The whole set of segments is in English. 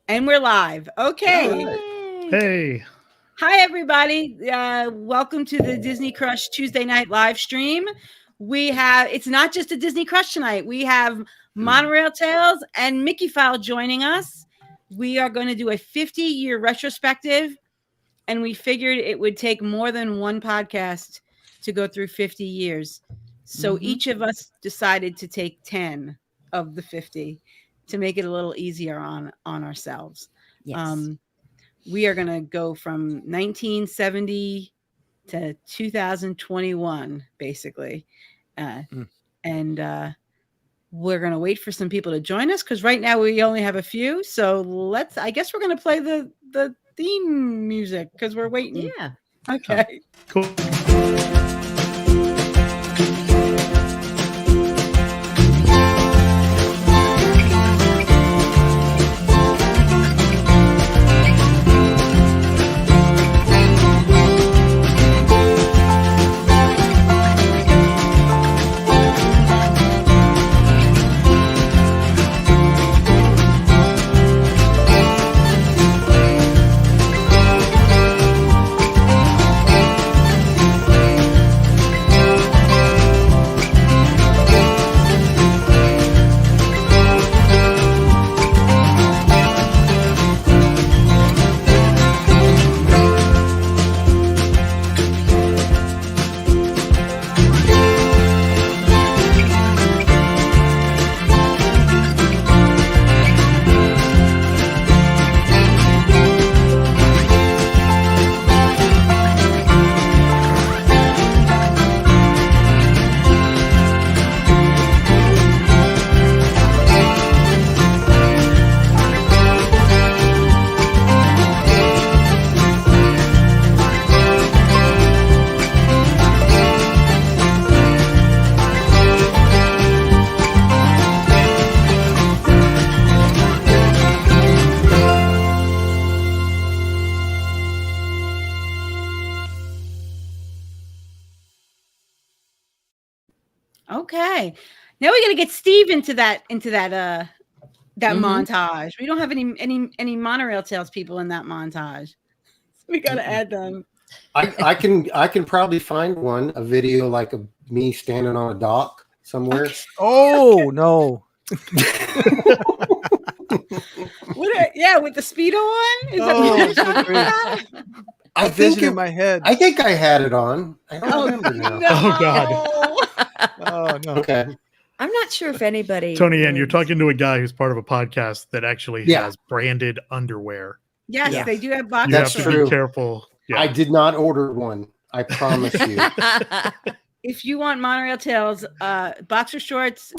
And we're live. Okay. Hey. Hi, everybody. Welcome to the Disney Crush Tuesday night live stream. It's not just a Disney Crush tonight. We have Monorail Tales and Mickeyphile joining us. We are going to do a 50-year retrospective, and we figured it would take more than one podcast to go through 50 years. So each of us decided to take 10 of the 50 to make it a little easier on ourselves. Yes. We are going to go from 1970 to 2021, basically. And we're going to wait for some people to join us because right now we only have a few. So I guess we're going to play the theme music because we're waiting. Yeah. Okay. Cool. Okay. Now we're gonna get Steve into that montage. We don't have any Monorail Tales people in that montage. So we gotta add them. I can probably find a video like of me standing on a dock somewhere. Okay. Oh no. With the Speedo on? Is that I vision in my head. I think I had it on. I don't remember now. No. Oh God. Oh no. Okay. I'm not sure if anybody. Tony Ann, you're talking to a guy who's part of a podcast that actually Yeah. has branded underwear. Yes, Yeah. they do have You boxers. That's have to true. be careful. Yeah. I did not order one. I promise you. If you want Monorail Tales, boxer shorts,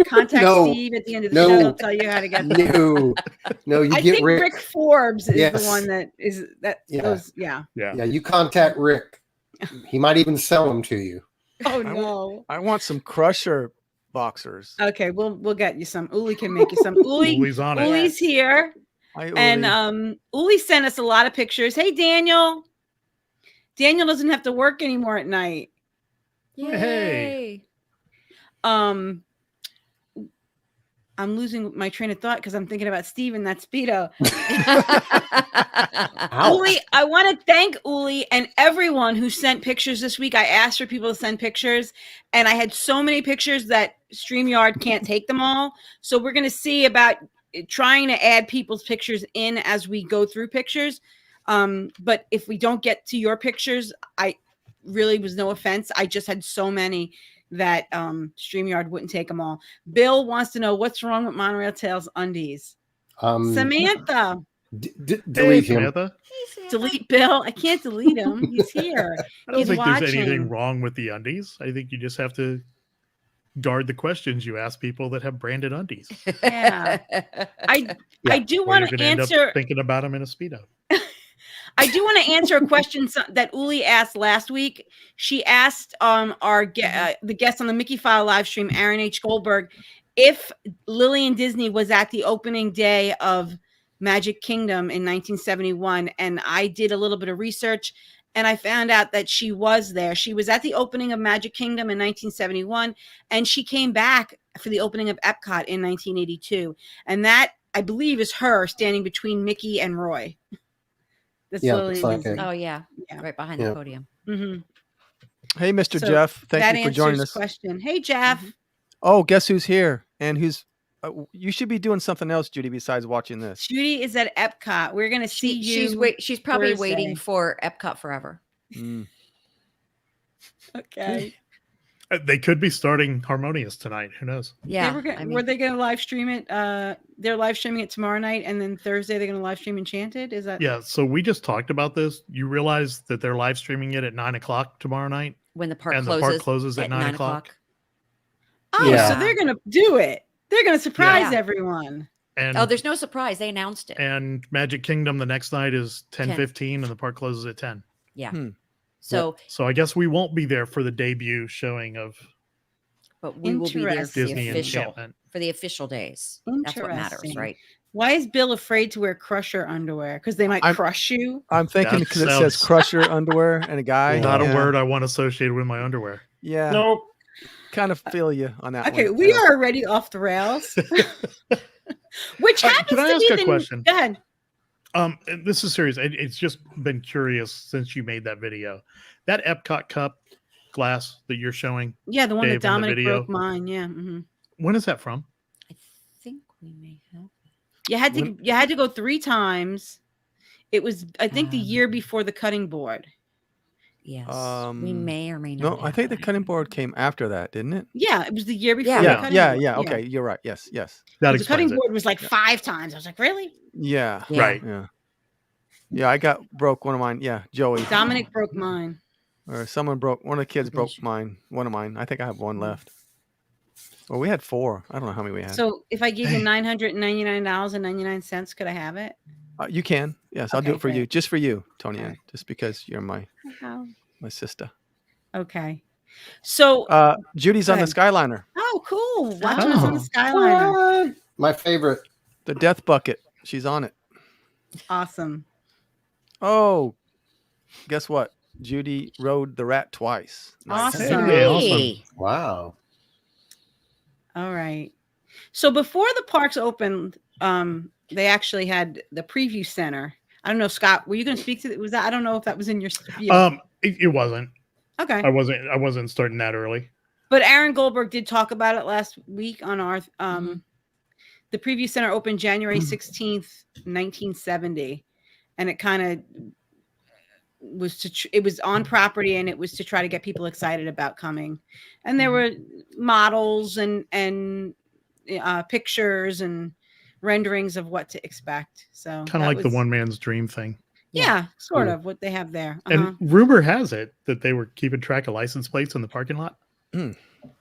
contact No. Steve at the end of the No. show. He'll tell you how to get them. No, you I get think Rick. Rick Forbes is Yes. the one that is that. Yeah. Those, yeah. Yeah, you contact Rick. He might even sell them to you. Oh no. I want some Crusher boxers. Okay, we'll get you some. Uli can make you some. Uli's on it. Uli's here, Hi, and Uli. Uli sent us a lot of pictures. Hey, Daniel. Daniel doesn't have to work anymore at night. Yay. I'm losing my train of thought because I'm thinking about Steve and that Speedo. Uli, I want to thank Uli and everyone who sent pictures this week. I asked for people to send pictures, and I had so many pictures that StreamYard can't take them all. So we're going to see about trying to add people's pictures in as we go through pictures. But if we don't get to your pictures, I really was no offense. I just had so many that StreamYard wouldn't take them all. Bill wants to know what's wrong with Monorail Tales undies. Samantha. Delete him. Samantha? Delete Bill. I can't delete him. He's here. I don't He's think watching. there's anything wrong with the undies. I think you just have to guard the questions you ask people that have branded undies. Yeah. I do Or want you're to gonna end up answer. thinking about them in a Speedo. I do want to answer a question that Uli asked last week. She asked the guest on the Mickeyphile live stream, Aaron H. Goldberg, if Lillian Disney was at the opening day of Magic Kingdom in 1971. And I did a little bit of research, and I found out that she was there. She was at the opening of Magic Kingdom in 1971, and she came back for the opening of Epcot in 1982. And that I believe is her standing between Mickey and Roy. That's Yeah, Lily looks and like Disney. it. Oh yeah, Yeah. right behind Yeah. the podium. Hey, Mr. So Jeff. that Thank you for joining answers us. question. Hey, Jeff. Oh, guess who's here? And who's? You should be doing something else, Judy, besides watching this. Judy is at Epcot. We're gonna see you. She's probably waiting Thursday. for Epcot Forever. Mm. Okay. They could be starting Harmonious tonight. Who knows? Yeah, Were they going to live stream it? They're live streaming it tomorrow night, and then Thursday they're going to live stream Enchanted. Is that? Yeah. So we just talked about this. You realize that they're live streaming it at 9:00 tomorrow night, when the park and closes. the park closes at 9 o'clock. Oh, Yeah. so they're going to do it. They're going to surprise Yeah. everyone. And Oh, there's no surprise. They announced it. and Magic Kingdom the next night is 10. 10:15, and the park closes at 10. Yeah. Hmm. So, So I guess we won't be there for the debut showing of but we will be there for Interesting. the Disney official Enchantment. days. That's what matters, Interesting. right? Why is Bill afraid to wear Crusher underwear? Because they might crush you. I'm thinking That because it says sounds- Crusher underwear and a guy. Not yeah. a word I want associated with my underwear. Yeah. Nope. Kind of feel you on that Okay, one. we Yeah. are already off the rails. Which happens can I to ask be a the question? Go ahead. This is serious. It's just been curious since you made that video. That Epcot cup glass that you're showing, Yeah, the one Dave, that in the Dominic video. broke mine. Yeah. hmm when is that from? I think we may have. You had to go 3 times. It was, I think, the Um, year before the cutting board. Yes. we Um, may or may not. No, I think the cutting board came after that, didn't it? Yeah, it was the year before Yeah. the Yeah. cutting Yeah. board. Yeah. Okay. You're right. Yes. Yes. That The cutting explains it. board was like 5 times. I was like, really? Yeah. Yeah. Right. Yeah. Yeah. I broke one of mine. Yeah. Joey. Dominic broke mine. Or someone broke one of the kids broke mine. One of mine. I think I have one left. Well, we had 4. I don't know how many we had. So if I give you Dang. $999.99, could I have it? You can. Yes, I'll do Okay, it for you. great. Just for you, Tony Ann. Okay. Just because you're my How? sister. Okay. So, Judy's Go on the ahead. Skyliner. oh, cool. Watching us on the Oh. Skyliner. What? My favorite. The Death Bucket. She's on it. Awesome. Oh, guess what? Judy rode the rat twice. Awesome. Hey, awesome. Hey. Wow. All right. So before the parks opened, they actually had the preview center. I don't know, Scott, were you going to speak to it? Was that? I don't know if that was in your spiel. It wasn't. Okay. I wasn't starting that early. But Aaron Goldberg did talk about it last week on our the preview center opened January 16th, 1970, and it kind of was it was on property, and it was to try to get people excited about coming. And there were models and pictures and renderings of what to expect. So Kind of like the one man's dream thing. yeah, sort Cool. of what they have there. And rumor has it that they were keeping track of license plates in the parking lot, really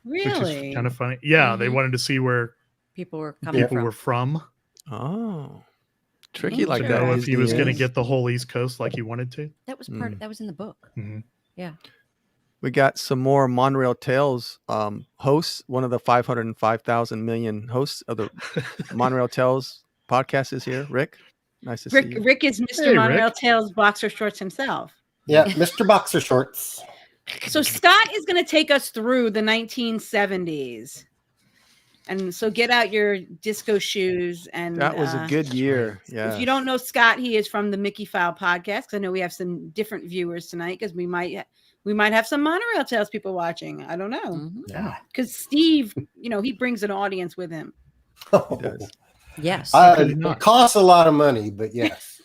which is kind of funny. Yeah, they Mhm. wanted to see where People were coming people from. were from. Oh, tricky like To that. know if he was Disney going to is. get the whole East Coast like he wanted to. That was part. That was in the book. Mhm. We got some more Monorail Tales hosts. One of the 505,000 million hosts of the Monorail Tales podcast is here. Rick, nice to see you. Rick is Mr. Hey, Monorail Rick. Tales boxer shorts himself. Yeah, Mr. Boxer Shorts. So Scott is going to take us through the 1970s. And so get out your disco shoes. And That was a good year. Yeah. If you don't know Scott, he is from the Mickeyphile podcast. Because I know we have some different viewers tonight because we might have some Monorail Tales people watching. I don't know. Mhm. Yeah. Because Steve, he brings an audience with him. He does. Yes. It costs a lot of money, but yes.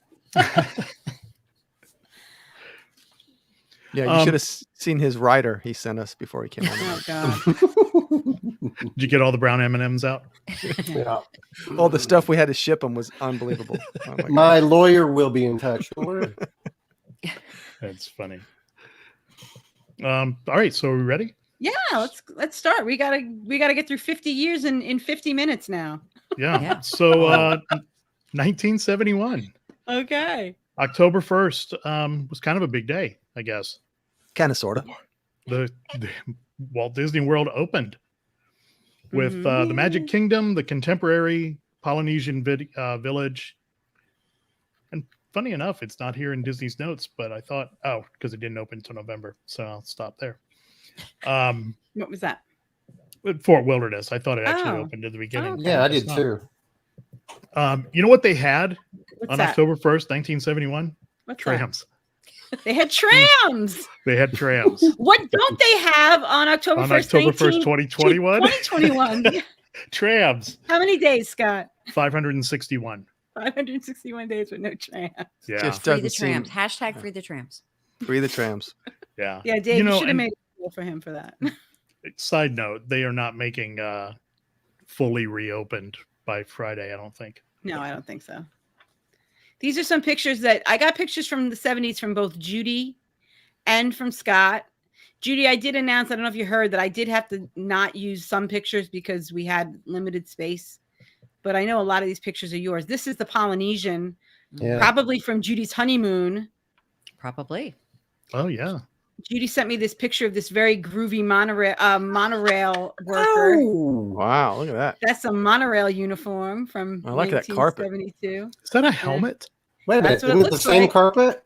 Yeah, you should have seen his rider he sent us before he came on. Oh God. Did you get all the brown M&Ms out? Yeah. All the stuff we had to ship him was unbelievable. Oh my God. My lawyer will be in touch. Don't worry. That's funny. All right, so are we ready? Yeah, let's start. We gotta get through 50 years in 50 minutes now. Yeah. Yeah. So 1971, Okay. October 1st was kind of a big day, I guess. Kind of, sort of. The Walt Disney World opened with the Magic Kingdom, the contemporary Polynesian village. And funny enough, it's not here in Disney's notes, but I thought, because it didn't open until November. So I'll stop there. What was that? Fort Wilderness. I thought it actually Oh. opened at the beginning. Okay. Yeah, I It's did not. too. You know what they had What's on that? October 1st, 1971? What's Trams. that? They had trams. They had trams. What don't they have on October 1st, 2021? 2021. Trams. How many days, Scott? 561. 561 days with no trams. Yeah. Just Free doesn't the seem trams. Hashtag free the trams. free the trams. Yeah. Yeah, Dave, you should have and made a deal for him for that. side note, they are not making fully reopened by Friday, I don't think. No, I don't think so. These are some pictures that I got pictures from the 70s from both Judy and from Scott. Judy, I did announce, I don't know if you heard, that I did have to not use some pictures because we had limited space. But I know a lot of these pictures are yours. This is the Polynesian, probably from Judy's honeymoon. Probably. Oh, yeah. Judy sent me this picture of this very groovy monorail worker. Oh, Wow, look at that. That's a monorail uniform from I like that carpet. 1972. Is that a helmet? wait a minute. That's what it Isn't it the looks same like. carpet?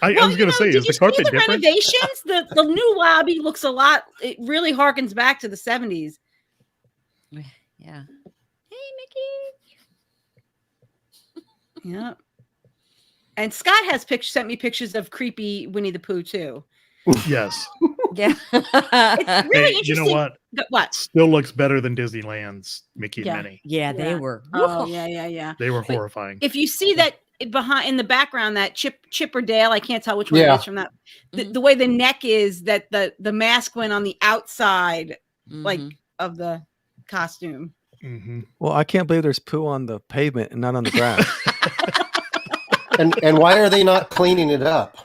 I was going to say, did is you the carpet see the different? renovations? The new lobby looks a lot. It really harkens back to the 70s. Yeah. Hey, Mickey. Yeah. And Scott has sent me pictures of creepy Winnie the Pooh too. Yes. Yeah. It's really Hey, interesting. you know what? What? Still looks better than Disneyland's Mickey Yeah. and Minnie. Yeah, they Yeah. were. Oh yeah. They were But horrifying. If you see that behind in the background, that Chip or Dale, I can't tell which one Yeah. it is from that. The way the neck is, that the mask went on the outside, like of the costume. Mm-hmm. Well, I can't believe there's poo on the pavement and not on the grass. And why are they not cleaning it up?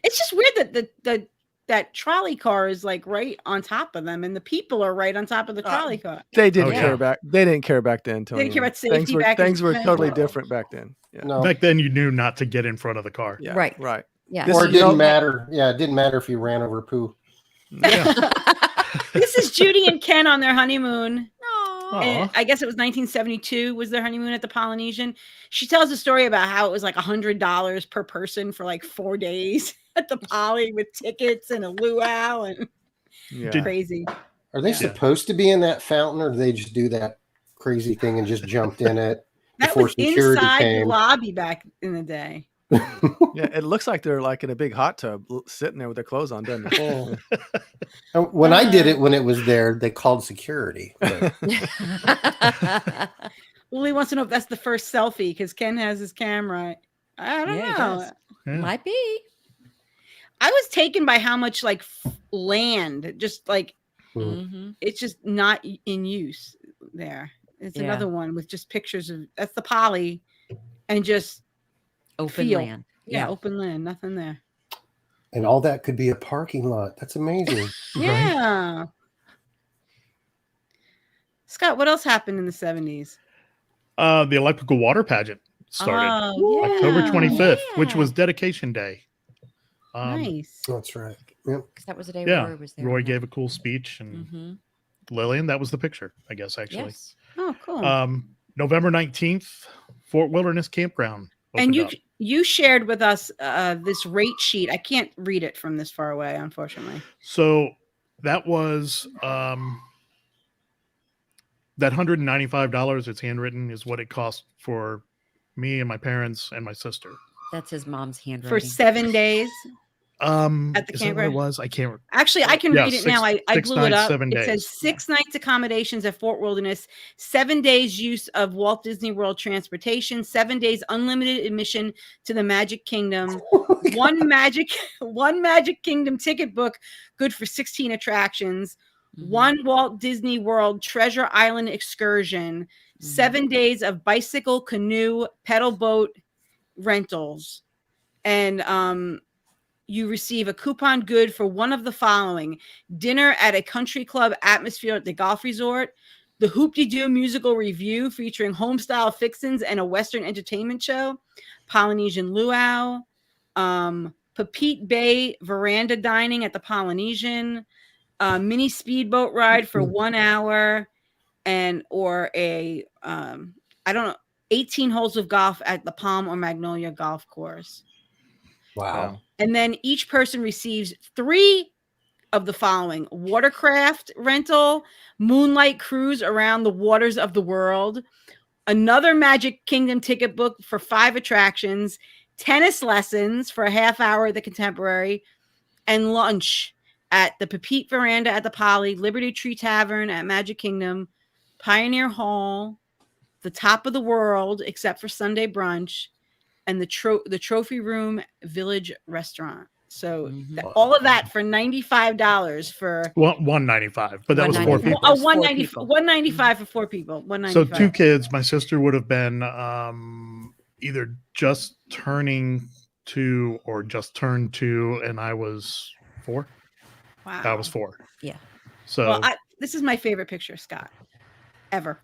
It's just weird that that trolley car is like right on top of them, and the people are right on top of the trolley car. They didn't Oh, care yeah. back. They didn't care back then, Tony. They didn't care about safety Things were, back in things were then. totally Whoa. different back then. Yeah. No. Back then, you knew not to get in front of the car. Yeah. Right. Right. Yeah. This Or is- it didn't matter. Yeah, it didn't matter if you ran over poo. Yeah. This is Judy and Ken on their honeymoon. Aw. And I guess it was 1972 was their honeymoon at the Polynesian. She tells a story about how it was like $100 per person for like 4 days at the Poly with tickets and a luau and Yeah. crazy. Are they supposed to be in that fountain, or do they just do that crazy thing and just jumped in it That before was security inside the came? lobby back in the day. Yeah, it looks like they're like in a big hot tub sitting there with their clothes on, doesn't it? Yeah. And when I did it, when it was there, they called security. But Well, he wants to know if that's the first selfie because Ken has his camera. I don't Yeah, he know. does. Yeah. Might be. I was taken by how much like land, just like Mm-hmm. it's just not in use there. It's Yeah. another one with just pictures of that's the Poly and just Open Feel. land. yeah, open land, nothing there. and all that could be a parking lot. That's amazing. Yeah. Scott, what else happened in the 70s? The electrical water pageant started Oh, yeah. October 25th, which Yeah. was dedication day. Nice. That's right. Yep. Because that was the day Yeah. Roy was there. Roy gave a cool speech, and Mm-hmm. Lillian, that was the picture, I guess, actually. Yes. Oh, cool. November 19th, Fort Wilderness Campground. And opened up. you shared with us this rate sheet. I can't read it from this far away, unfortunately. So that was that $195, it's handwritten, is what it cost for me and my parents and my sister. That's his mom's handwriting. For 7 days. At the is that what it campground? was? I can't. Actually, I can Yeah, read it now. I six blew it nights, up. 7 It says days. 6 nights accommodations at Fort Wilderness, 7 days use of Walt Disney World transportation, 7 days unlimited admission to the Magic Kingdom, one Magic Kingdom ticket book, good for 16 attractions, Mhm. one Walt Disney World Treasure Island excursion, 7 days of bicycle, canoe, pedal boat rentals, and you receive a coupon good for one of the following: dinner at a country club atmosphere at the golf resort, the Hoop-de-Doo musical review featuring home-style fixins and a Western entertainment show, Polynesian luau, Pepite Bay veranda dining at the Polynesian, mini speedboat ride for 1 hour, or a I don't know, 18 holes of golf at the Palm or Magnolia golf course. Wow. And then each person receives 3 of the following: watercraft rental, moonlight cruise around the waters of the world, another Magic Kingdom ticket book for 5 attractions, tennis lessons for a half hour at the Contemporary, and lunch at the Pepite Veranda at the Poly, Liberty Tree Tavern at Magic Kingdom, Pioneer Hall, the Top of the World, except for Sunday brunch, and the Trophy Room Village Restaurant. So all of that for $95 for $195, but that was 4 people. Oh, $195 for 4 people. So $195. 2 kids. My sister would have been either just turning 2 or just turned 2, and I was 4. Wow. I was 4. Yeah. So Well, this is my favorite picture, Scott, ever.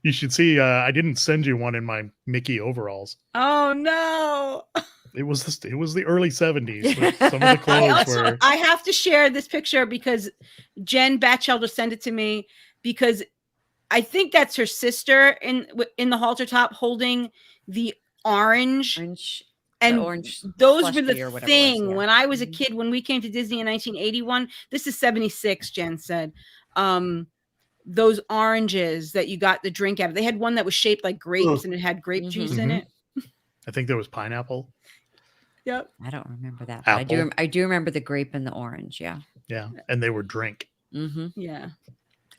you should see. I didn't send you one in my Mickey overalls. Oh no! It was the early 70s. With some of the clothes were. I have to share this picture because Jen Batchelder sent it to me because I think that's her sister in the halter top holding the orange. And orange those were the or whatever thing it was, yeah. when I was a kid, when we came to Disney in 1981. This is 76, Jen said. Those oranges that you got the drink out of. They had one that was shaped like grapes and it had grape juice in it. I think there was pineapple. Yep. I don't remember that. But I do remember the grape and the orange. Yeah. Yeah. And they were drink. Yeah.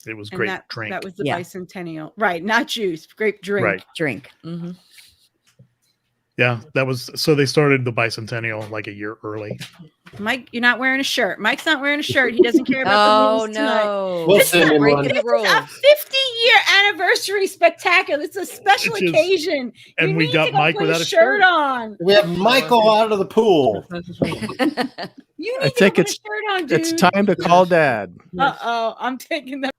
It was And grape that, drink. That was the bicentennial. Right. Not juice, grape drink. Right. Drink. Yeah, that was so they started the bicentennial like a year early. Mike, you're not wearing a shirt. Mike's not wearing a shirt. He doesn't care about the rules tonight. We'll This is send him one. a 50-year anniversary spectacular. It's a special occasion. And You we need got to go Mike put without a a shirt shirt. on. We have Michael out of the pool. You I need to think go put a shirt on, dude. It's time to call Dad. Uh-oh, I'm taking that.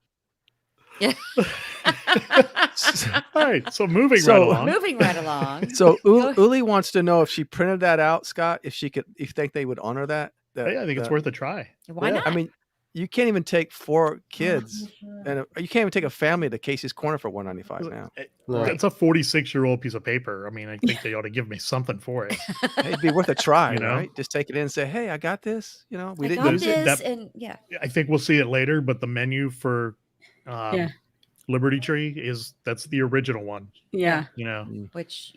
All right, so moving So- right along. Moving right along. So Uli wants to know if she printed that out, Scott. If you think they would honor that. Hey, I think it's worth a try. Why not? I mean, you can't even take 4 kids, and you can't even take a family to Casey's Corner for $195 now. It's a 46-year-old piece of paper. I mean, I think they ought to give me something for it. It'd be worth a try, You know? right? Just take it in and say, "Hey, I got this." You know, we I didn't got use it. this, That- and yeah. I think we'll see it later, but the menu for Liberty Tree that's the original one. Yeah. You know. Which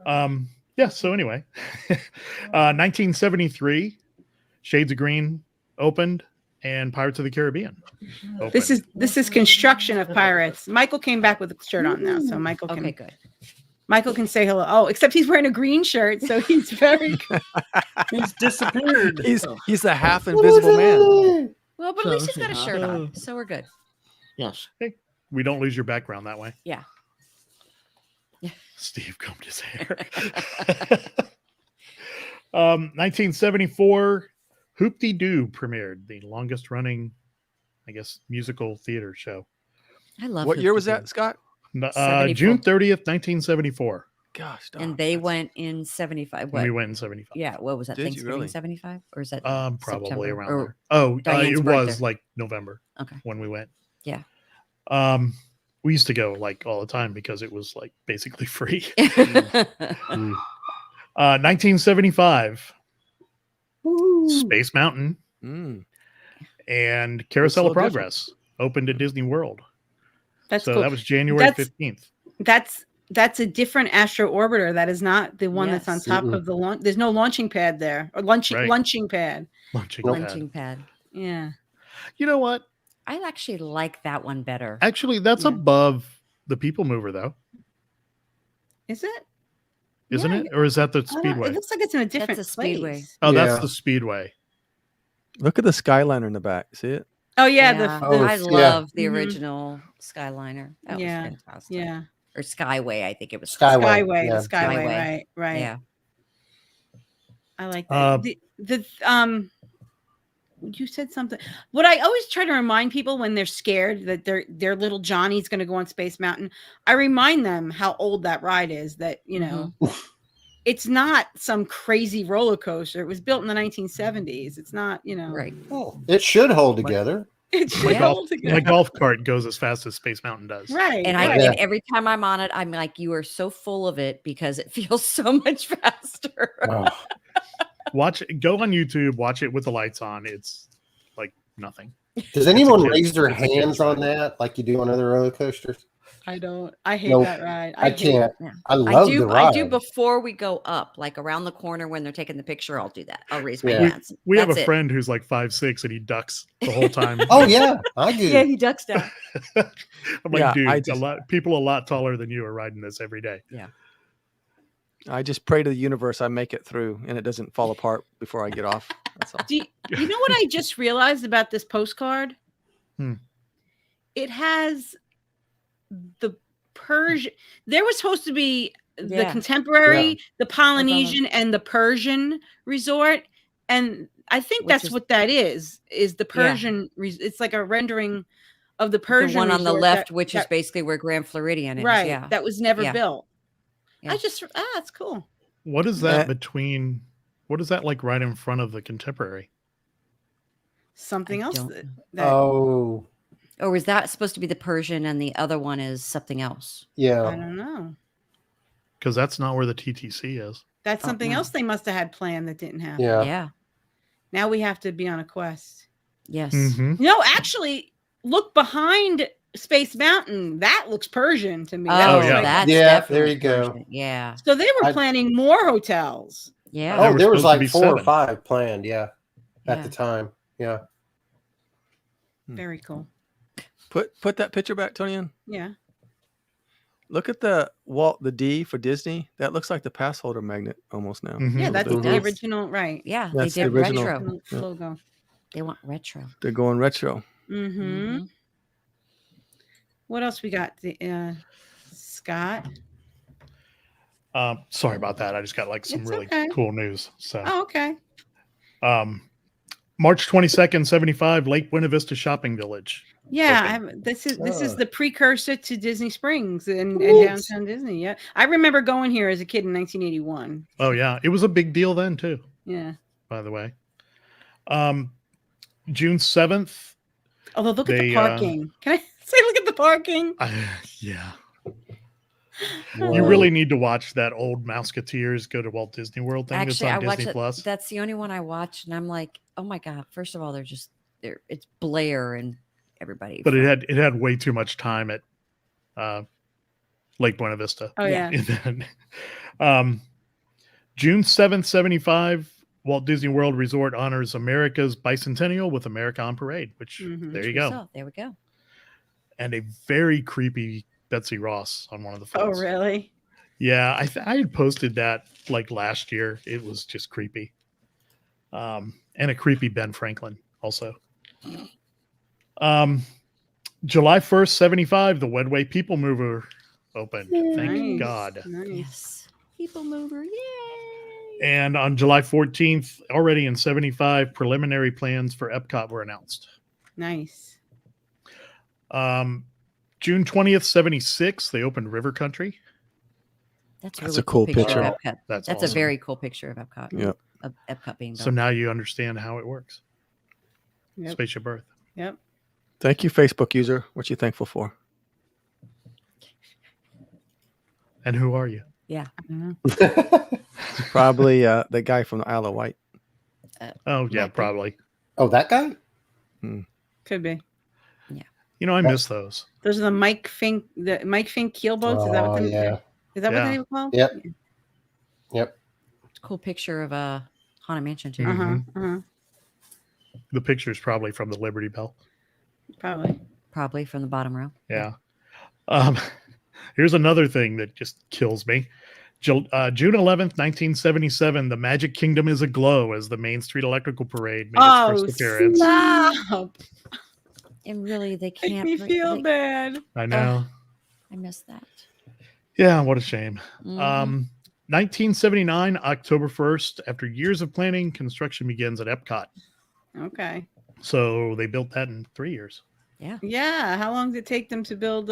Yeah. So anyway, 1973, Shades of Green opened, and Pirates of the Caribbean opened. This is construction of Pirates. Michael came back with a shirt on now, so Michael can good. Michael can say hello. Oh, except he's wearing a green shirt, so he's very. He's disappeared. He's a half invisible man. Well, but at least he's got a shirt on, so we're good. Yes. Hey, we don't lose your background that way. Yeah. Steve combed his hair. 1974, Hoop-Dee-Doo premiered, the longest running, I guess, musical theater show. I love. What year was Hoop-Dee-Doo. that, Scott? June 30th, 1974. Gosh, And they went in 75. What? We went in 75. Yeah. What was that? Did you Thanksgiving really? 75, or is that Probably September? around Or- there. Oh, Diane's it was birthday. like November Okay. when we went. Yeah. We used to go like all the time because it was like basically free. 1975, Space Mountain and Carousel of Looks a little Progress opened at Disney World. That's So cool. that was January 15th. That's a different Astro Orbiter. That is not the one that's on Yes. top of the launch. There's no launching pad there, or lunching pad. Launching pad. Yeah. You know what? I actually like that one better. Actually, that's Yeah. above the People Mover, though, Is it? isn't Yeah, it? Or is that the I don't- Speedway? It looks like it's in a different a Speedway. place. Oh, Yeah. that's the Speedway. Look at the Skyliner in the back. See it? Oh yeah, I yeah. love the Mhm. original Skyliner. That Yeah, was fantastic. yeah. Or Skyway, I think it was. Skyway. The Skyway, Skyway. right. Yeah. I like that. You said something. What I always try to remind people when they're scared that their little Johnny's going to go on Space Mountain, I remind them how old that ride is. That it's not some crazy roller coaster. It was built in the 1970s. It's not, Right. Oh, it should hold together. It My should golf, hold my together. golf cart goes as fast as Space Mountain does. Right. And right. and every time I'm on it, I'm like, you are so full of it because it feels so much faster. Oh. Go on YouTube, watch it with the lights on. It's like nothing. Does anyone kid- raise their it's a kid's hands on ride. that like you do on other roller coasters? I don't. I hate Nope. that ride. I can't. Yeah. I love the ride. I do before we go up, like around the corner when they're taking the picture. I'll do that. I'll raise my Yeah. hands. We have That's a it. friend who's like 5'6" and he ducks the whole time. Oh yeah, I do. Yeah, he ducks down. I'm like, Yeah, dude, I people a lot taller than you are riding this every day. I just pray to the universe I make it through and it doesn't fall apart before I get off. That's all. Do you know what I just realized about this postcard? It has the Persian. There was supposed to be the Yeah. contemporary, the Polynesian, and the Persian resort, and I think Which that's is- what that is the Persian. It's like a rendering of the Persian. The one on the resort left, that- which is that- basically where Grand Floridian is. right. Yeah. That was never Yeah. built. Yeah. That's cool. What is that Uh, what is that like right in front of the contemporary? Something I else don't that Oh Or was that supposed to be the Persian and the other one is something else? I yeah. don't know. Because that's not where the TTC is. That's Oh, something no. else they must have had planned that didn't happen. Yeah. Yeah. Now we have to be on a quest. Yes. Mhm. No, actually, look behind Space Mountain. That looks Persian to me. Oh, That looks yeah. like- that's Yeah, definitely there you go. Persian. Yeah. so they were I- planning more hotels. Yeah. There Oh, were there was supposed to like be 4 or 7. 5 planned. Yeah, at Yeah. the time. Yeah. Very cool. Put that picture back, Tony. Yeah. Look at the D for Disney. That looks like the pass holder magnet almost now. Mhm. Yeah, that's Mhm. the does. original, right? Yeah. That's they the did original. retro. Yeah. Logo. They want retro. They're going retro. Mm-hmm. Mhm. What else we got? Scott. Sorry about that. I just got like some It's really okay. cool news. So Oh, okay. March 22nd, 75, Lake Buena Vista Shopping Village. Yeah, Open. this is Ah. the precursor to Disney Springs and Neat. downtown Disney. Yeah, I remember going here as a kid in 1981. Oh yeah. It was a big deal then too, Yeah. by the way. June 7th. Although look at They, the parking. Can I say look at the parking? Yeah. Whoa. You really need to watch that old Mouseketeers go to Walt Disney World thing Actually, I that's on watched Disney it. Plus. That's the only one I watched, and I'm like, oh my god! First of all, it's Blair and everybody. But it had way too much time at Lake Buena Vista. Oh yeah. And then, June 7th, 75, Walt Disney World Resort honors America's bicentennial with America on Parade, which Mhm. there you go. So, there we go. And a very creepy Betsy Ross on one of the Oh photos. really? Yeah, I had posted that like last year. It was just creepy. And a creepy Ben Franklin also. July 1st, 75, the Wedway People Mover opened. Thank Nice. God. Nice. Yes. People mover. Yay. And on July 14th, already in 75, preliminary plans for Epcot were announced. Nice. June 20th, 76, they opened River Country. That's That's really a cool picture. picture. Of Epcot. That's That's awesome. a very cool picture of Epcot. Yep. Of Epcot being built. So now you understand how it works. Yep. Spaceship Earth. Yep. Thank you, Facebook user. What you thankful for? And who are you? I don't know. Probably the guy from the Isle of Wight. Oh, yeah, Might be. probably. Oh, that guy? Could be. You know, I miss those. Those are the Mike Fink keelboats. Is that what Oh, they? yeah. Is that Yeah. what they were called? Yep. Yep. It's a cool picture of Haunted Mansion too. Mhm. Uh-huh. The picture's probably from the Liberty Bell. Probably. Probably from the bottom row. Yeah. Here's another thing that just kills me. June 11th, 1977, the Magic Kingdom is aglow as the Main Street Electrical Parade made its first appearance. Stop. And really, they Make can't. me feel bad. I know. I miss that. Yeah, what a shame. Mhm. 1979, October 1st, after years of planning, construction begins at Epcot. Okay. So they built that in 3 years. Yeah. How long did it take them to build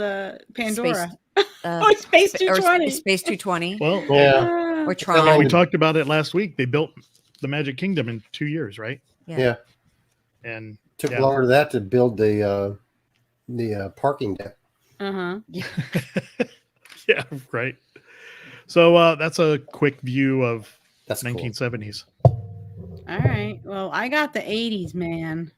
Pandora? Space, Oh, it's Space or 220. Space 220. Well, Yeah. Or long Tron. we did- talked about it last week. They built the Magic Kingdom in 2 years, right? Yeah. Yeah. And Took Yeah. longer than that to build the parking deck. Uh-huh. yeah, right. So that's a quick view of That's cool. 1970s. All right. Well, I got the 80s, man.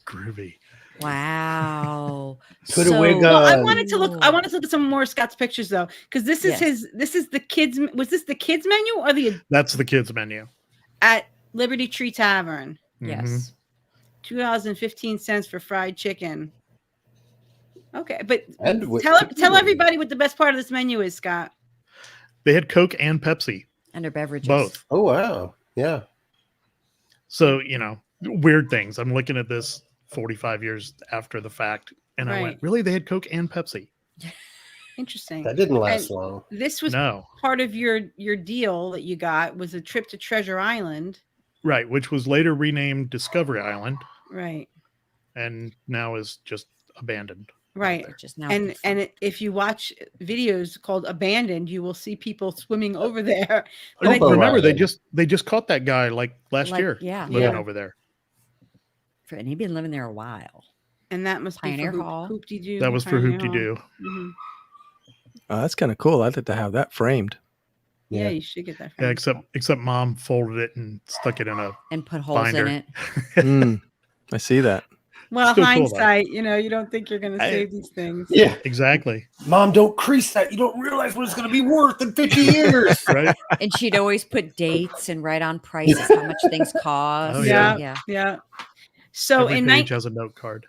Groovy. Wow. Put a wig Well, I on. wanted to look at some more Scott's pictures though, because this is Yes. this is the kids. Was this the kids menu or the That's the kids menu. at Liberty Tree Tavern? Yes. $2.15 for fried chicken. Okay, but And with tell cookies. everybody what the best part of this menu is, Scott. They had Coke and Pepsi, And their beverages. both. Oh wow. Yeah. So, weird things. I'm looking at this 45 years after the fact, and I Right. went, really? They had Coke and Pepsi? Interesting. That didn't last And long. This was No. part of your deal that you got was a trip to Treasure Island. Right, which was later renamed Discovery Island Right. and now is just abandoned. Right. They're just now If you watch videos called Abandoned, you will see people swimming over there. But Oh, I- Hobo remember, they Island. just caught that guy like last year Yeah. living Yeah. over there. And he'd been living there a while. and that must Pioneer be for Hall. Hoop-de-doo. That was for Pioneer Hoop-de-Doo. Hall. Mhm. Oh, that's kind of cool. I'd like to have that framed. Yeah, Yeah. you should get that. Yeah, from except Mom folded it and stuck it in a. And put holes Binder. in it. Mm, I see that. Well, Still cool, though. hindsight, you don't think you're going to I- save these things. Yeah. Exactly. Mom, don't crease that. You don't realize what it's going to be worth in 50 years. Right. And she'd always put dates and write on prices, how much things cost. Oh, yeah. Yeah. Yeah. So Every in page has a note card.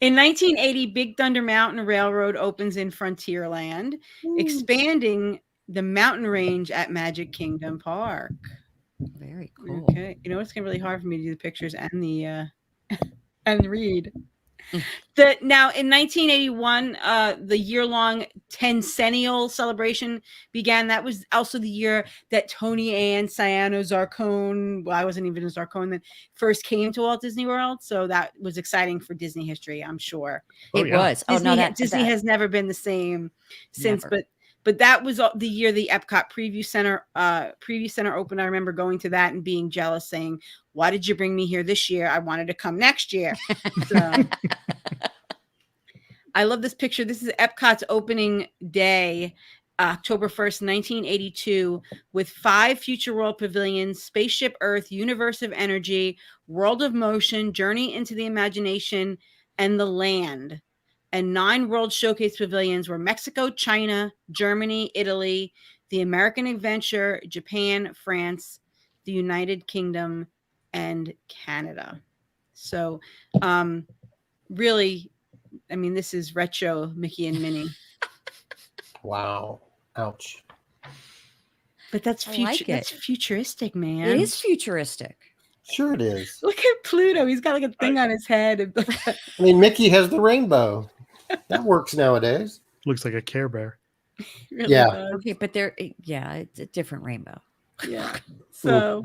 1980, Big Thunder Mountain Railroad opens in Frontierland, expanding the mountain range at Magic Kingdom Park. Very cool. Okay, it's gonna be really hard for me to do the pictures and the and read. Mm. Now in 1981, the year-long Tencennial celebration began. That was also the year that Tony Ann Ciano Zarcone, well, I wasn't even a Zarcone then, first came to Walt Disney World. So that was exciting for Disney history, I'm sure. Oh, It yeah. was. Disney has never been the same since, Never. but that was the year the Epcot Preview Center opened. I remember going to that and being jealous, saying, "Why did you bring me here this year? I wanted to come next year." So, I love this picture. This is Epcot's opening day, October 1st, 1982, with 5 Future World pavilions: Spaceship Earth, Universe of Energy, World of Motion, Journey into the Imagination, and The Land. And 9 World Showcase pavilions were Mexico, China, Germany, Italy, the American Adventure, Japan, France, the United Kingdom, and Canada. So, really, I mean, this is retro Mickey and Minnie. Wow. Ouch. But that's I future. like it. That's futuristic, man. It is futuristic. Sure it is. Look at Pluto. He's got like a thing on his head. I mean, Mickey has the rainbow. That works nowadays. Looks like a Care Bear. Really Yeah. does. Okay, but it's a different rainbow. Yeah. So,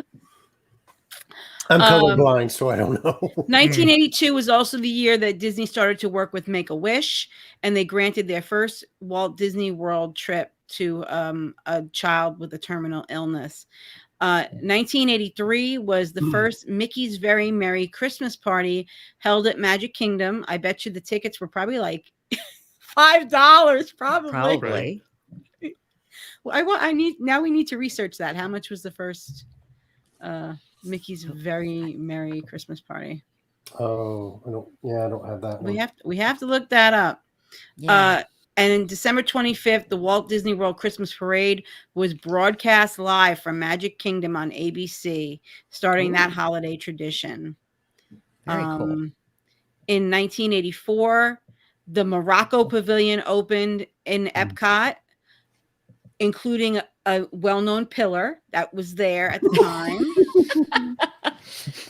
I'm colorblind, so I don't know. 1982 was also the year that Disney started to work with Make-A-Wish, and they granted their first Walt Disney World trip to a child with a terminal illness. 1983 was the first Mickey's Very Merry Christmas Party held at Magic Kingdom. I bet you the tickets were probably like $5, probably. Probably. Well, we need to research that. How much was the first Mickey's Very Merry Christmas Party? Oh, I don't have that one. We have to look that up. Yeah. And in December 25th, the Walt Disney World Christmas Parade was broadcast live from Magic Kingdom on ABC, starting that holiday tradition. Very cool. In 1984, the Morocco Pavilion opened in Epcot, including a well-known pillar that was there at the time.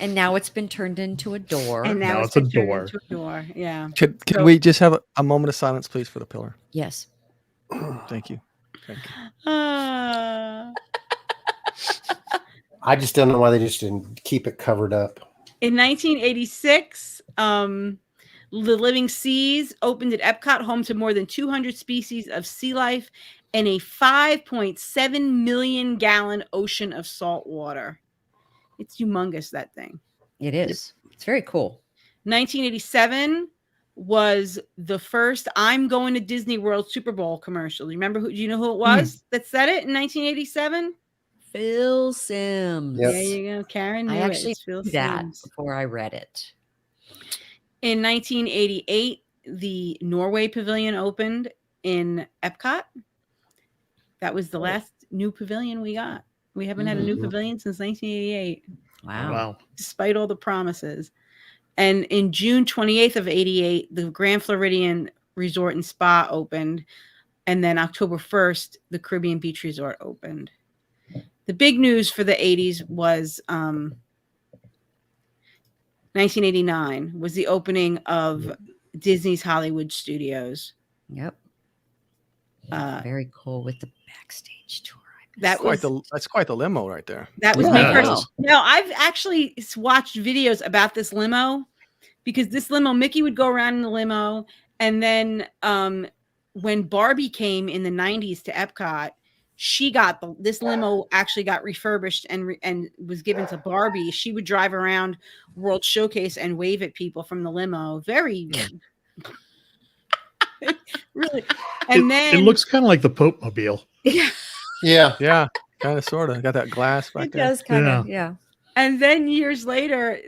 And now it's been turned into a door. And Now now it's a been turned door. into a door. Yeah. Can So- we just have a moment of silence, please, for the pillar? Yes. Thank you. Thank you. I just don't know why they just didn't keep it covered up. In 1986, the Living Seas opened at Epcot, home to more than 200 species of sea life and a 5.7 million gallon ocean of salt water. It's humongous, that thing. It is. It's very cool. 1987 was the first "I'm Going to Disney World" Super Bowl commercial. Do you know who it was that said it in 1987? Phil Sims. Yep. There you go. Karen knew I actually it's Phil knew that Sims. before I read it. In 1988, the Norway Pavilion opened in Epcot. That was the last new pavilion we got. We haven't had a new Mhm. pavilion since 1988, Wow. Wow. despite all the promises. And in June 28th of 88, the Grand Floridian Resort and Spa opened. And then October 1st, the Caribbean Beach Resort opened. The big news for the 80s was 1989 was the opening of Disney's Hollywood Studios. Yep. Very cool with the backstage tour. That was That's quite the limo right there. That was Yeah, my it first. is. No, I've actually watched videos about this limo because this limo, Mickey would go around in the limo. And then when Barbie came in the 90s to Epcot, this limo actually got refurbished and was given to Barbie. She would drive around World Showcase and wave at people from the limo. Very really. And then It looks kind of like the Pope Mobile. yeah. Yeah. Yeah, kind of, sort of. Got that glass back It there. does kind of, yeah. And then years later,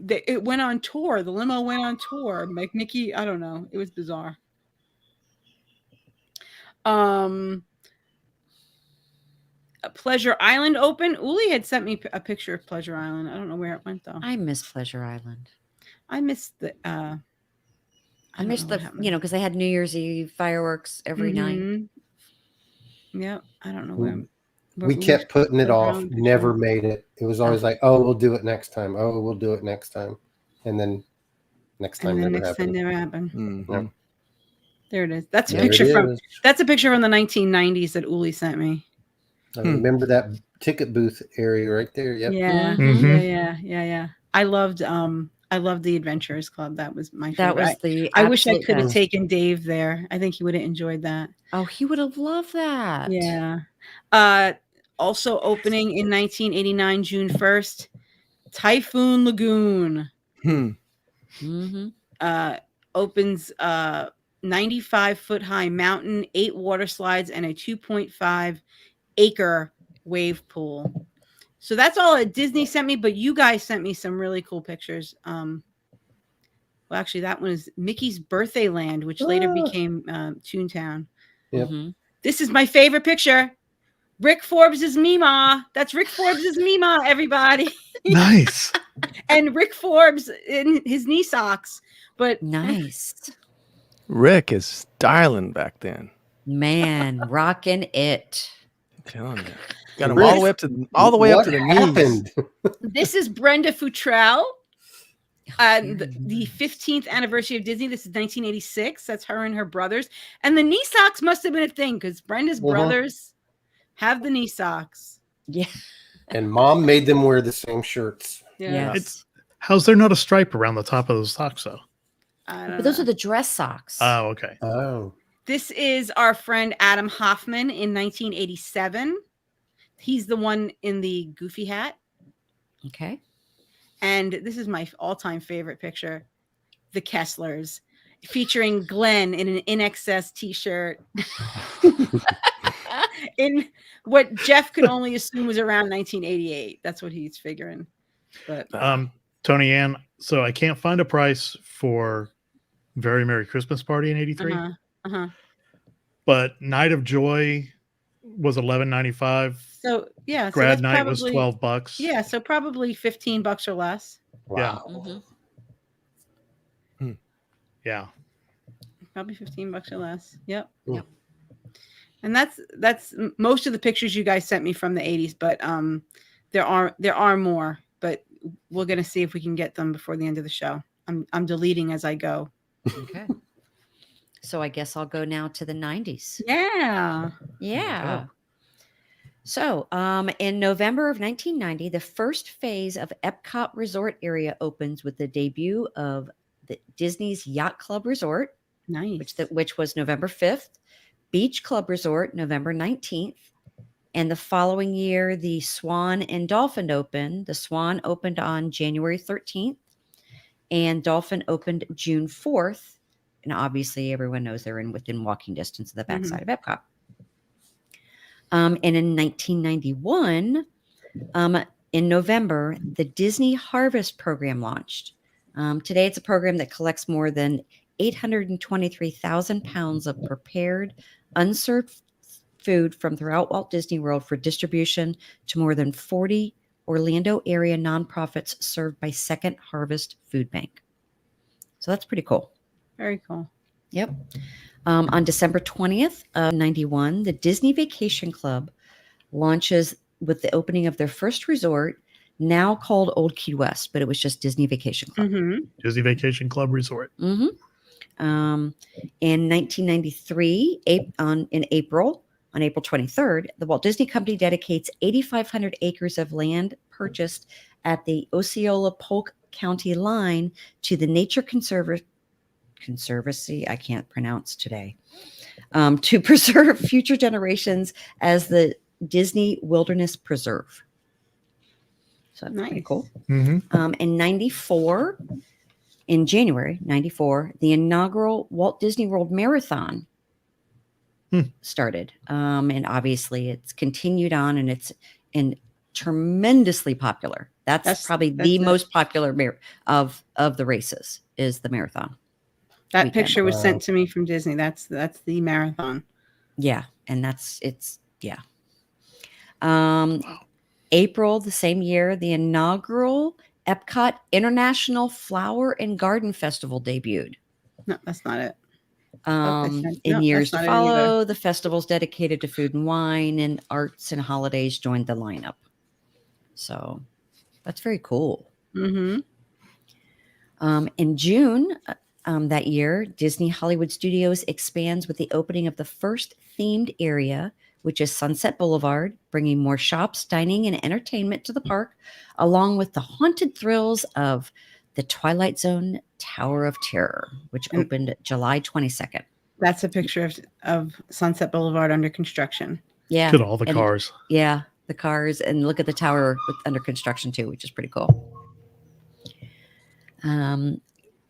it went on tour. The limo went on tour. Like Mickey, I don't know. It was bizarre. Pleasure Island open. Uli had sent me a picture of Pleasure Island. I don't know where it went though. I miss Pleasure Island. I missed the. I missed because they had New Year's Eve fireworks every night. Mm-hmm. Yeah, I don't know where. We kept putting it off, around. never made it. It was always like, oh, we'll do it next time. Oh, we'll do it next time. And then next time And then never next time happened. never happened. Mhm. There it is. That's a There it picture from. is. That's a picture from the 1990s that Uli sent me. I remember that ticket booth area right there. Yep. Yeah, Mhm. yeah. I loved the Adventurers Club. That was my favorite. That was the. I wish I absolute could have best. taken Dave there. I think he would have enjoyed that. Oh, he would have loved that. Yeah. Also opening in 1989, June 1st, Typhoon Lagoon. Mm-hmm. Opens 95-foot high mountain, 8 water slides, and a 2.5 acre wave pool. So that's all that Disney sent me, but you guys sent me some really cool pictures. Well, actually, that one is Mickey's Birthday Land, which later became Toontown. Yep. Mm-hmm. This is my favorite picture. Rick Forbes' Mima. That's Rick Forbes' Mima, everybody. Nice. And Rick Forbes in his knee socks. But Nice. Rick is styling back then. Man, rocking it. I'm telling you. Got him Rick, all the way up to the knees. happened? this is Brenda Futrell. The 15th anniversary of Disney. This is 1986. That's her and her brothers. And the knee socks must have been a thing because Brenda's brothers have the knee socks. Yeah. And Mom made them wear the same shirts. Yeah. Yes. How's there not a stripe around the top of those socks though? I don't But those know. are the dress socks. Oh, okay. Oh. This is our friend Adam Hoffman in 1987. He's the one in the goofy hat. Okay. And this is my all-time favorite picture, the Kesslers, featuring Glenn in an InXS t-shirt. In what Jeff could only assume was around 1988. That's what he's figuring. But Tony Ann, so I can't find a price for Very Merry Christmas Party in 83. But Night of Joy was $11.95. So yeah, so Grad that's Night was probably- $12. Yeah, so probably $15 or less. Wow. Mm-hmm. Yeah. Probably $15 or less. Yep. Yep. And that's most of the pictures you guys sent me from the 80s, but there are more, but we're gonna see if we can get them before the end of the show. I'm deleting as I go. Okay. So I guess I'll go now to the 90s. Yeah. Yeah. So in November of 1990, the first phase of Epcot Resort area opens with the debut of the Disney's Yacht Club Resort, Nice. which was November 5th, Beach Club Resort, November 19th. And the following year, the Swan and Dolphin opened. The Swan opened on January 13th, and Dolphin opened June 4th. And obviously, everyone knows they're within walking distance of the backside of Epcot. And in 1991, in November, the Disney Harvest Program launched. Today, it's a program that collects more than 823,000 pounds of prepared, unserved food from throughout Walt Disney World for distribution to more than 40 Orlando area nonprofits served by Second Harvest Food Bank. So that's pretty cool. Very cool. Yep. On December 20th of 91, the Disney Vacation Club launches with the opening of their first resort, now called Old Key West, but it was just Disney Vacation Club. Mm-hmm. Disney Vacation Club Resort. Mm-hmm. In 1993, on April 23rd, the Walt Disney Company dedicates 8,500 acres of land purchased at the Osceola Polk County line to the Nature Conservancy, I can't pronounce today, to preserve future generations as the Disney Wilderness Preserve. So that's pretty Nice. cool. Mm-hmm. In 94, in January 94, the inaugural Walt Disney World Marathon started. And obviously it's continued on, and it's tremendously popular. That's probably the most popular of the races is the marathon. That weekend. picture was sent to me from Disney. That's the marathon. Yeah. And April the same year, the inaugural Epcot International Flower and Garden Festival debuted. No, that's not it. In years to follow, the festivals dedicated to food and wine and arts and holidays joined the lineup. So that's very cool. Mm-hmm. In June that year, Disney Hollywood Studios expands with the opening of the first themed area, which is Sunset Boulevard, bringing more shops, dining, and entertainment to the park, along with the haunted thrills of the Twilight Zone Tower of Terror, which opened July 22nd. That's a picture of Sunset Boulevard under construction. Yeah. Look at all the cars. Yeah, the cars. And look at the tower under construction, too, which is pretty cool.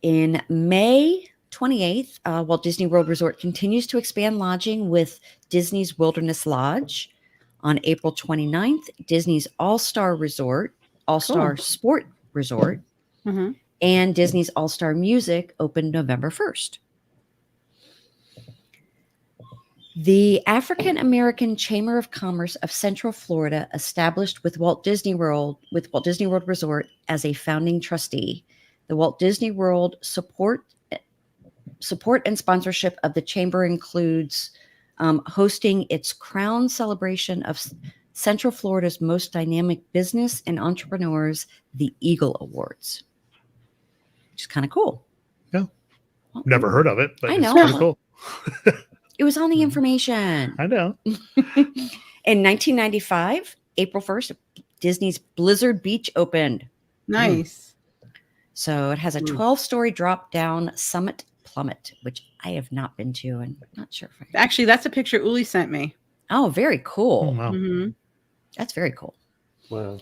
In May 28th, Walt Disney World Resort continues to expand lodging with Disney's Wilderness Lodge. On April 29th, Disney's All-Star Resort, All-Star Sport Resort, and Disney's All-Star Music opened November 1st. The African American Chamber of Commerce of Central Florida, established with Walt Disney World Resort as a founding trustee. The Walt Disney World support and sponsorship of the chamber includes hosting its crown celebration of Central Florida's most dynamic business and entrepreneurs, the Eagle Awards, which is kind of cool. Yeah. Never heard of it, but I know. It's pretty cool. It was on the information. I know. In 1995, April 1st, Disney's Blizzard Beach opened. Nice. So it has a 12-story drop-down summit plummet, which I have not been to, and I'm not sure if I... Actually, that's a picture Uli sent me. Oh, very cool. Oh, wow. Mm-hmm. That's very cool. Wow.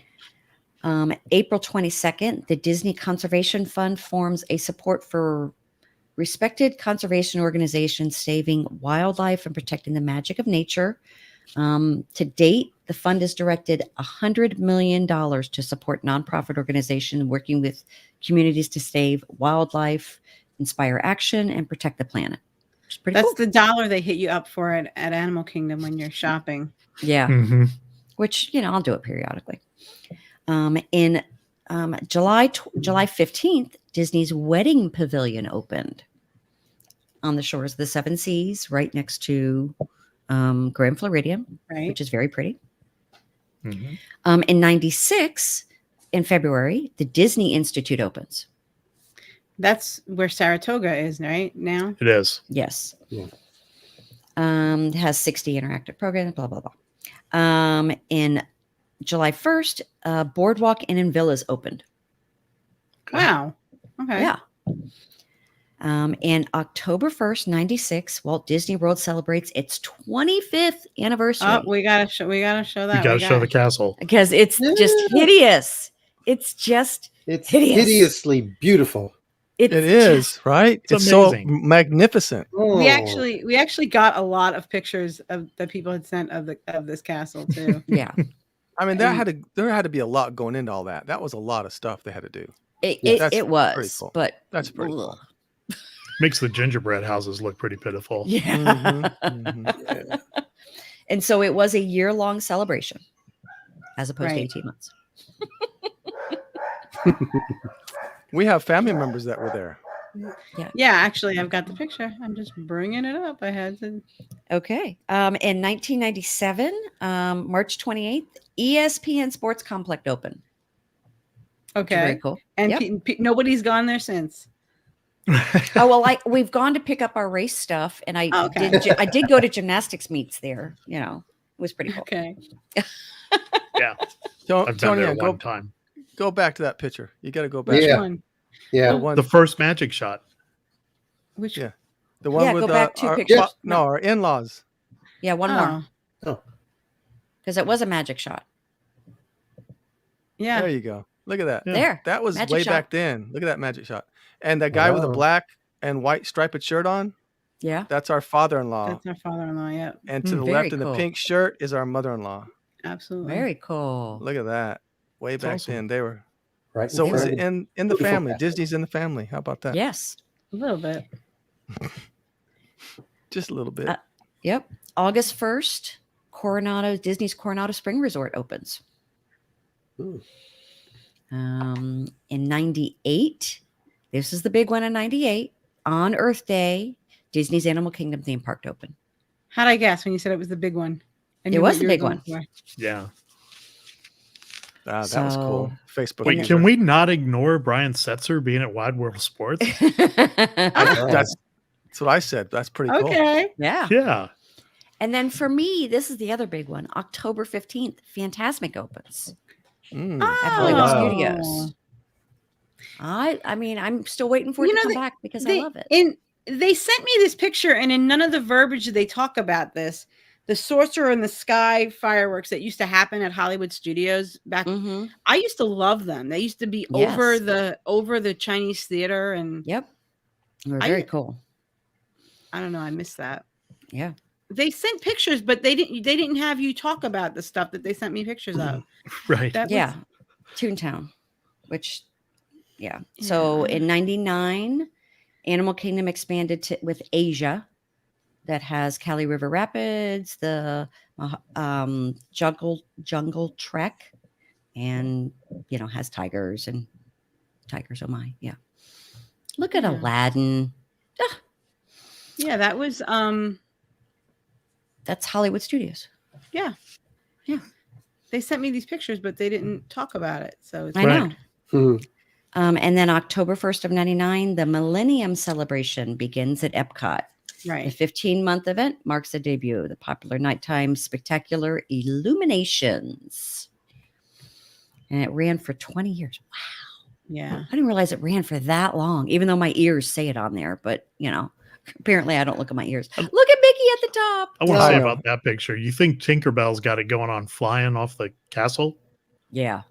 April 22nd, the Disney Conservation Fund forms a support for respected conservation organizations saving wildlife and protecting the magic of nature. To date, the fund has directed $100 million to support nonprofit organizations working with communities to save wildlife, inspire action, and protect the planet. Which is pretty That's cool. the dollar they hit you up for at Animal Kingdom when you're shopping. Yeah. Mm-hmm. Which, I'll do it periodically. In July 15th, Disney's Wedding Pavilion opened on the shores of the Seven Seas, right next to Grand Floridian, Right. which is very pretty. Mm-hmm. In 96, in February, the Disney Institute opens. That's where Saratoga is right now. It is. Yes. Yeah. It has 60 interactive programs, blah, blah, blah. In July 1st, Boardwalk Inn and Villas opened. Wow. Okay. Yeah. And October 1st, 96, Walt Disney World celebrates its 25th anniversary. Oh, we gotta show that. We got to show the castle. Because it's just hideous. It's just It's hideous. hideously beautiful. It's It is, right? It's so amazing. magnificent. Oh. We actually got a lot of pictures of that people had sent of this castle too. Yeah. I mean, And- there had to be a lot going into all that. That was a lot of stuff they had to do. Yes. That's It pretty was, cool. but That's pretty ugh. cool. Makes the gingerbread houses look pretty pitiful. Yeah. Mhm. And so it was a year-long celebration as opposed to Right. 18 months. We have family members that were there. Yeah, actually, I've got the picture. I'm just bringing it up. I had to. Okay. In 1997, March 28th, ESPN Sports Complex opened. Which is very Okay, cool. and Yep. nobody's gone there since. Oh well, we've gone to pick up our race stuff, and I Okay. did go to gymnastics meets there. You know, it was pretty cool. Okay. Yeah, So, I've been Tony, there one time. go back to that picture. You got to go back. Which Yeah. one? Yeah. The one, The first magic shot. Which? Yeah. the one Yeah, with go back 2 our, pictures. our in-laws. Yeah, one more Oh, because it was a magic shot. yeah. There you go. Look at that. Yeah. There, That was magic way shot. back then. Look at that magic shot. And that guy with the Wow. black and white striped shirt on, Yeah, that's our father-in-law. That's our father-in-law. Yeah, And to the Very left in cool. the pink shirt is our mother-in-law. absolutely. very cool. Look at that. Way That's back awesome. then they were. Right. So They was were- it in the Beautiful family? castle. Disney's in the family. How about that? Yes. A little bit. Just a little bit. Yep. August 1st, Disney's Coronado Spring Resort opens. Ooh. In 98, this is the big one in 98, on Earth Day, Disney's Animal Kingdom theme park opened. How'd I guess when you said it was the big one? I It knew was what the you were big going one. for. Yeah. That was cool. Facebook. Wait, user. can we not ignore Brian Setzer being at Wide World Sports? That's what I said. That's pretty cool. Okay. Yeah. Yeah. And then for me, this is the other big one. October 15th, Fantasmic opens Mm. at Hollywood wow. Studios. I mean, I'm still waiting for it You to know, come they- back because I love it. They sent me this picture, and in none of the verbiage did they talk about this. The Sorcerer in the Sky fireworks that used to happen at Hollywood Studios back. Mm-hmm. I used to love them. They used to be Yes. over the Chinese theater, and Yep. They were I- very cool. I don't know. I missed that. Yeah. They sent pictures, but they didn't have you talk about the stuff that they sent me pictures of. Right. That was- Yeah. Toontown, which, yeah. So Yeah. in 99, Animal Kingdom expanded with Asia, that has Cali River Rapids, the Jungle Trek, and, has tigers. Oh my. Yeah. Look at Yeah. Aladdin. yeah, that was That's Hollywood Studios. they sent me these pictures, but they didn't talk about it. So it's I Right. know. Hmm. And then October 1st of 99, the Millennium Celebration begins at Epcot. The right. 15-month event marks the debut of the popular nighttime spectacular Illuminations. And it ran for 20 years. Wow. Yeah. I didn't realize it ran for that long, even though my ears say it on there. But, apparently I don't look at my ears. Look at Mickey at the top. I want to Yeah. say I know. about that picture. You think Tinkerbell's got it going on flying off the castle? Yeah.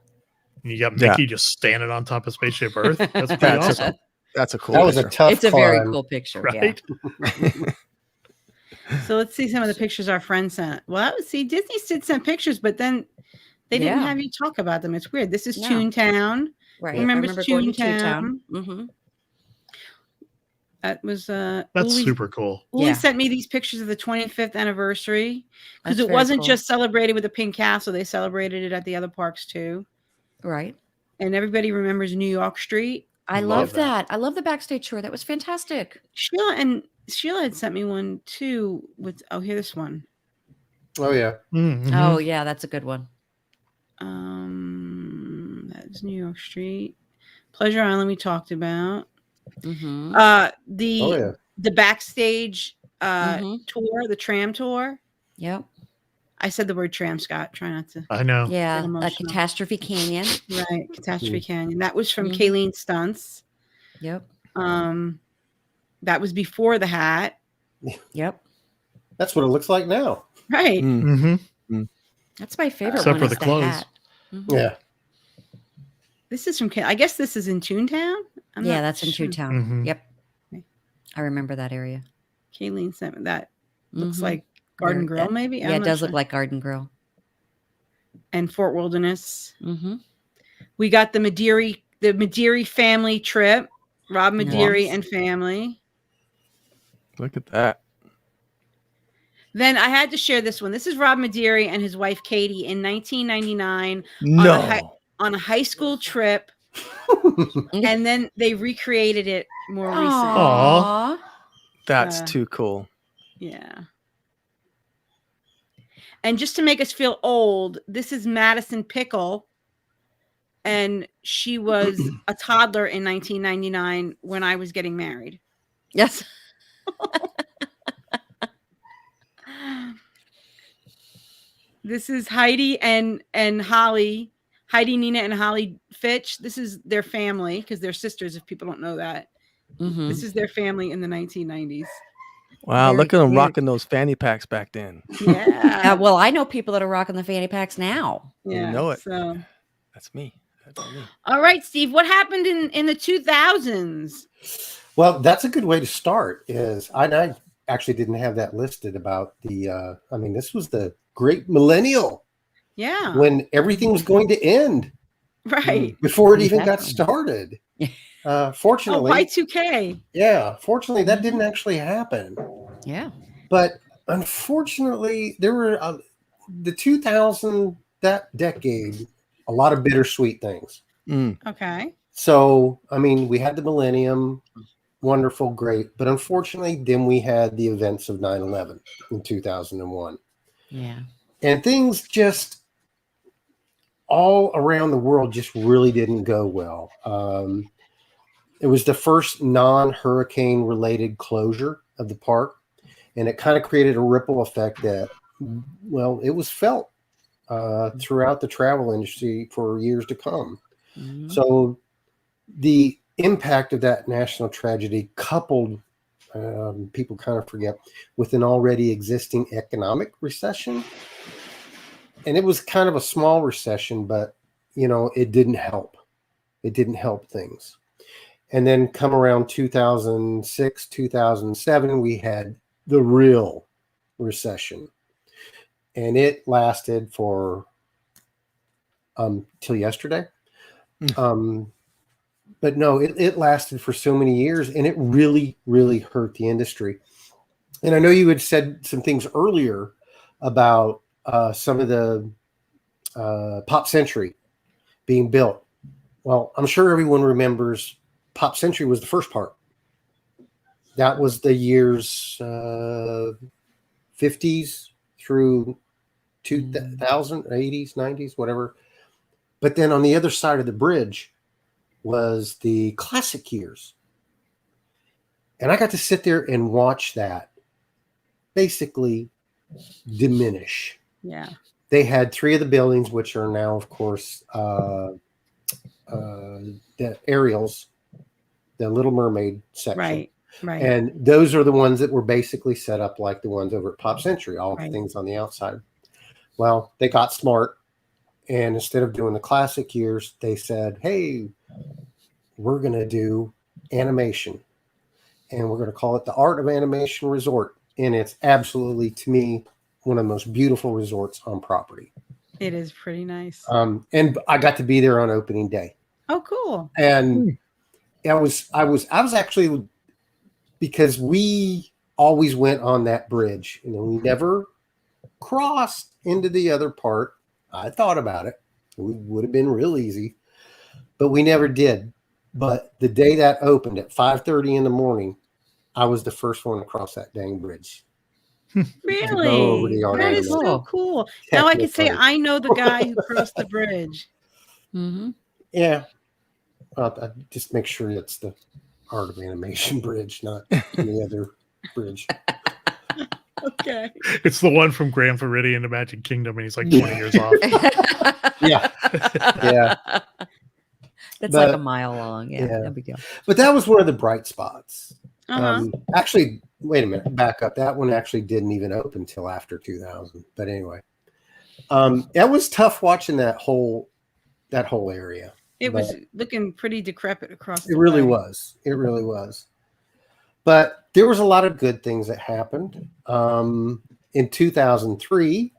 And you got Yeah. Mickey just standing on top of Spaceship Earth? That's pretty That's awesome. That's a cool. That was a picture. tough It's a very climb. cool picture. Right? So let's see some of the pictures our friend sent. Well, Disney did send pictures, but then they didn't Yeah. have you talk about them. It's weird. This is No. Toontown. Yeah. Right. Remember I going to Toontown? Mm-hmm. That was That's Uli- super cool. Uli Yeah. sent me these pictures of the 25th anniversary because That's it very wasn't cool. just celebrated with the Pink Castle. They celebrated it at the other parks too. Right. And everybody remembers New York Street. I Love love that. I love the backstage tour. That was fantastic. Sheila had sent me one too. Here this one. Oh yeah. Mhm. Oh, yeah. That's a good one. That's New York Street. Pleasure Island we talked about. Mm-hmm. The Oh yeah. backstage Mhm. tour, the tram tour. Yep. I said the word tram, Scott. Try not to. I know. Yeah. emotional. Catastrophe Canyon. Right, Catastrophe Canyon. That was from Mhm. Kayleen Stunts. Yep. That was before the hat. Yep. That's what it looks like now. Right. Mm. Hmm. That's my favorite Except one. for is the clothes. hat. Mhm. Yeah. This is from. I guess this is in Toontown. I'm Yeah, not that's in sure. Toontown. Mhm. Yep. Okay. I remember that area. Kayleen sent me that. Looks Mhm. like Garden There- Grill, maybe. Yeah, I'm it not does sure. look like Garden Grill. And Fort Wilderness. Mm-hmm. We got the Madeira family trip. Rob Madeira Yes. and family. Look at that. Then I had to share this one. This is Rob Madeira and his wife Katie in 1999 No. on a high school trip, and then they recreated it more recently. Aww. That's Uh, too cool. Yeah. And just to make us feel old, this is Madison Pickle, and she was a toddler in 1999 when I was getting married. Yes. This is Heidi and Holly, Heidi, Nina, and Holly Fitch. This is their family because they're sisters. If people don't know that, Mm-hmm. this is their family in the 1990s. Wow, Very look at them cute. rocking those fanny packs back then. Yeah, Well, I know people that are rocking the fanny packs now. yeah. You know it. So, That's me. That's me. all right, Steve, what happened in the 2000s? Well, that's a good way to start. I actually didn't have that listed about the. I mean, this was the great millennial Yeah, when everything was going to end right. before it even got Exactly. started. Oh, Fortunately, Y2K. yeah. Fortunately, that didn't actually happen. Yeah. But unfortunately, there were the 2000 that decade. A lot of bittersweet things. Mm. Okay. So, I mean, we had the millennium, wonderful, great. But unfortunately, then we had the events of 9/11 in 2001. Yeah. And things just all around the world just really didn't go well. It was the first non-hurricane related closure of the park. And it kind of created a ripple effect that, well, it was felt throughout the travel industry for years to come. Mhm. So the impact of that national tragedy, coupled, people kind of forget, with an already existing economic recession, and it was kind of a small recession, but it didn't help. It didn't help things. And then come around 2006, 2007, we had the real recession, and it lasted for till yesterday. But no, it lasted for so many years, and it really, really hurt the industry. And I know you had said some things earlier about some of the Pop Century being built. Well, I'm sure everyone remembers Pop Century was the first part. That was the years 50s through 2000, 80s, 90s, whatever. But then on the other side of the bridge was the classic years. And I got to sit there and watch that basically diminish. Yeah. They had 3 of the buildings, which are now, of course, the Ariel's, the Little Mermaid section. Right. Right. And those are the ones that were basically set up like the ones over at Pop Century, all Right. the things on the outside. Well, they got smart. And instead of doing the classic years, they said, hey, we're going to do animation. And we're going to call it the Art of Animation Resort. And it's absolutely, to me, one of the most beautiful resorts on property. It is pretty nice. And I got to be there on opening day. Oh, cool. And I was actually, because we always went on that bridge. We never crossed into the other part. I thought about it. It would have been real easy, but we never did. But the day that opened at 5:30 in the morning, I was the first one to cross that dang bridge. Really? over the Art That of is so Animation. cool. Now I can say Technically. I know the guy who crossed the bridge. Mm-hmm. Yeah. I just make sure it's the Art of Animation Bridge, not any other bridge. Okay. It's the one from Grand Floridian to Magic Kingdom, and he's like 20 years off. Yeah. Yeah. It's But- like a mile long. Yeah, yeah. no big deal. But that was one of the bright spots. Uh-huh. Actually, wait a minute, back up. That one actually didn't even open till after 2000. But anyway, that was tough watching that whole area. It was looking pretty decrepit across the It really way. was. It really was. But there was a lot of good things that happened. In 2003,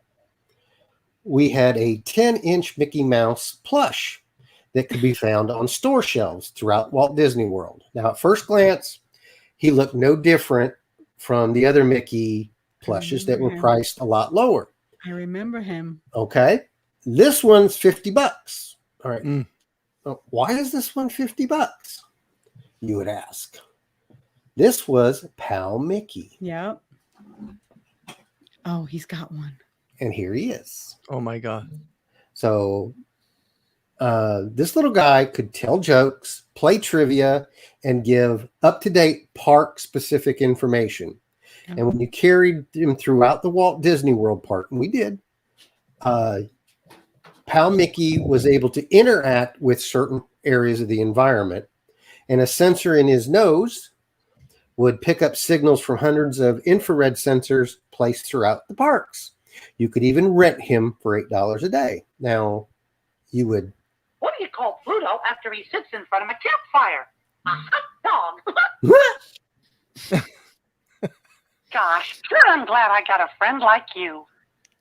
we had a 10-inch Mickey Mouse plush that could be found on store shelves throughout Walt Disney World. Now, at first glance, he looked no different from the other Mickey plushes that were priced a lot lower. I remember him. Okay. This one's $50. All right. Why is this one $50? You would ask. This was Pal Mickey. Yep. Oh, he's got one. And here he is. Oh my God. So this little guy could tell jokes, play trivia, and give up-to-date park-specific information. Oh. And when you carried him throughout the Walt Disney World park, and we did, Pal Mickey was able to interact with certain areas of the environment, and a sensor in his nose would pick up signals from hundreds of infrared sensors placed throughout the parks. You could even rent him for $8 a day. Now, you would... What do you call Pluto after he sits in front of a campfire? A hot dog. Gosh, sure I'm glad I got a friend like you.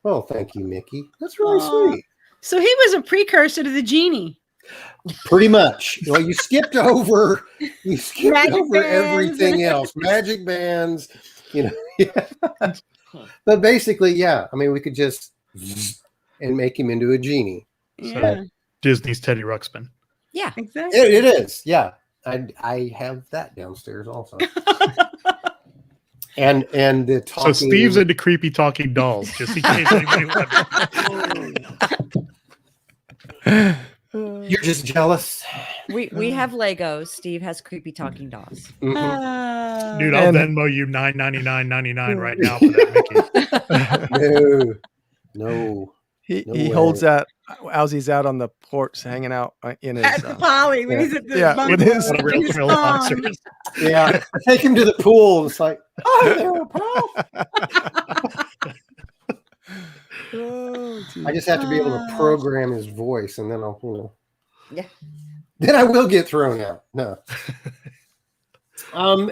Oh, thank you, Mickey. That's really sweet. So he was a precursor to the genie. Pretty much. Well, you skipped over Magic bands. everything else. Magic bands, you know. Yeah. But basically, yeah. I mean, we could just and make him into a genie. Yeah, Disney's Teddy Ruxpin. Yeah. exactly. It is. Yeah. I have that downstairs also. And the talking. So Steve's into creepy talking dolls, just in case anybody wonders. You're just jealous. We have Legos. Steve has creepy talking dolls. Mhm. Dude, I'll Venmo you $9.99.99 right now for that Mickey. No. He No way. holds that as he's out on the porch hanging out in his At the Poly when he's at the bungalow with his- What a real his thrill phone. monsters. Yeah. I take him to the pool. It's like, oh, there, pal. Oh, I just have to be able to program his voice, and then I'll, you know. Yeah. Then I will get thrown out. No.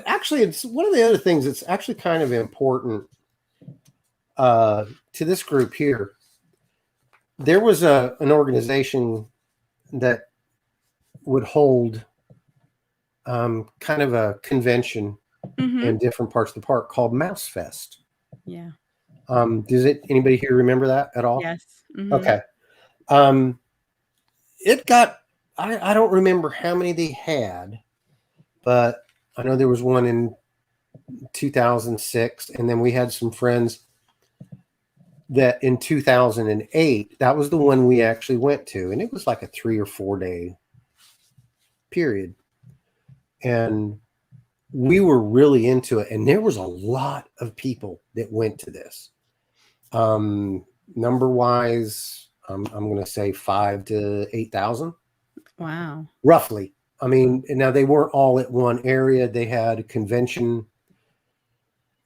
Actually, it's one of the other things that's actually kind of important to this group here. There was an organization that would hold kind of a convention in different parts of the park called Mouse Fest. Yeah. Does anybody here remember that at all? Yes. Mhm. Okay. It got, I don't remember how many they had, but I know there was one in 2006, and then we had some friends that in 2008, that was the one we actually went to, and it was like a 3 or 4 day period. And we were really into it, and there was a lot of people that went to this. Number wise, I'm going to say 5,000 to 8,000. Wow. Roughly. I mean, now they weren't all at one area. They had a convention.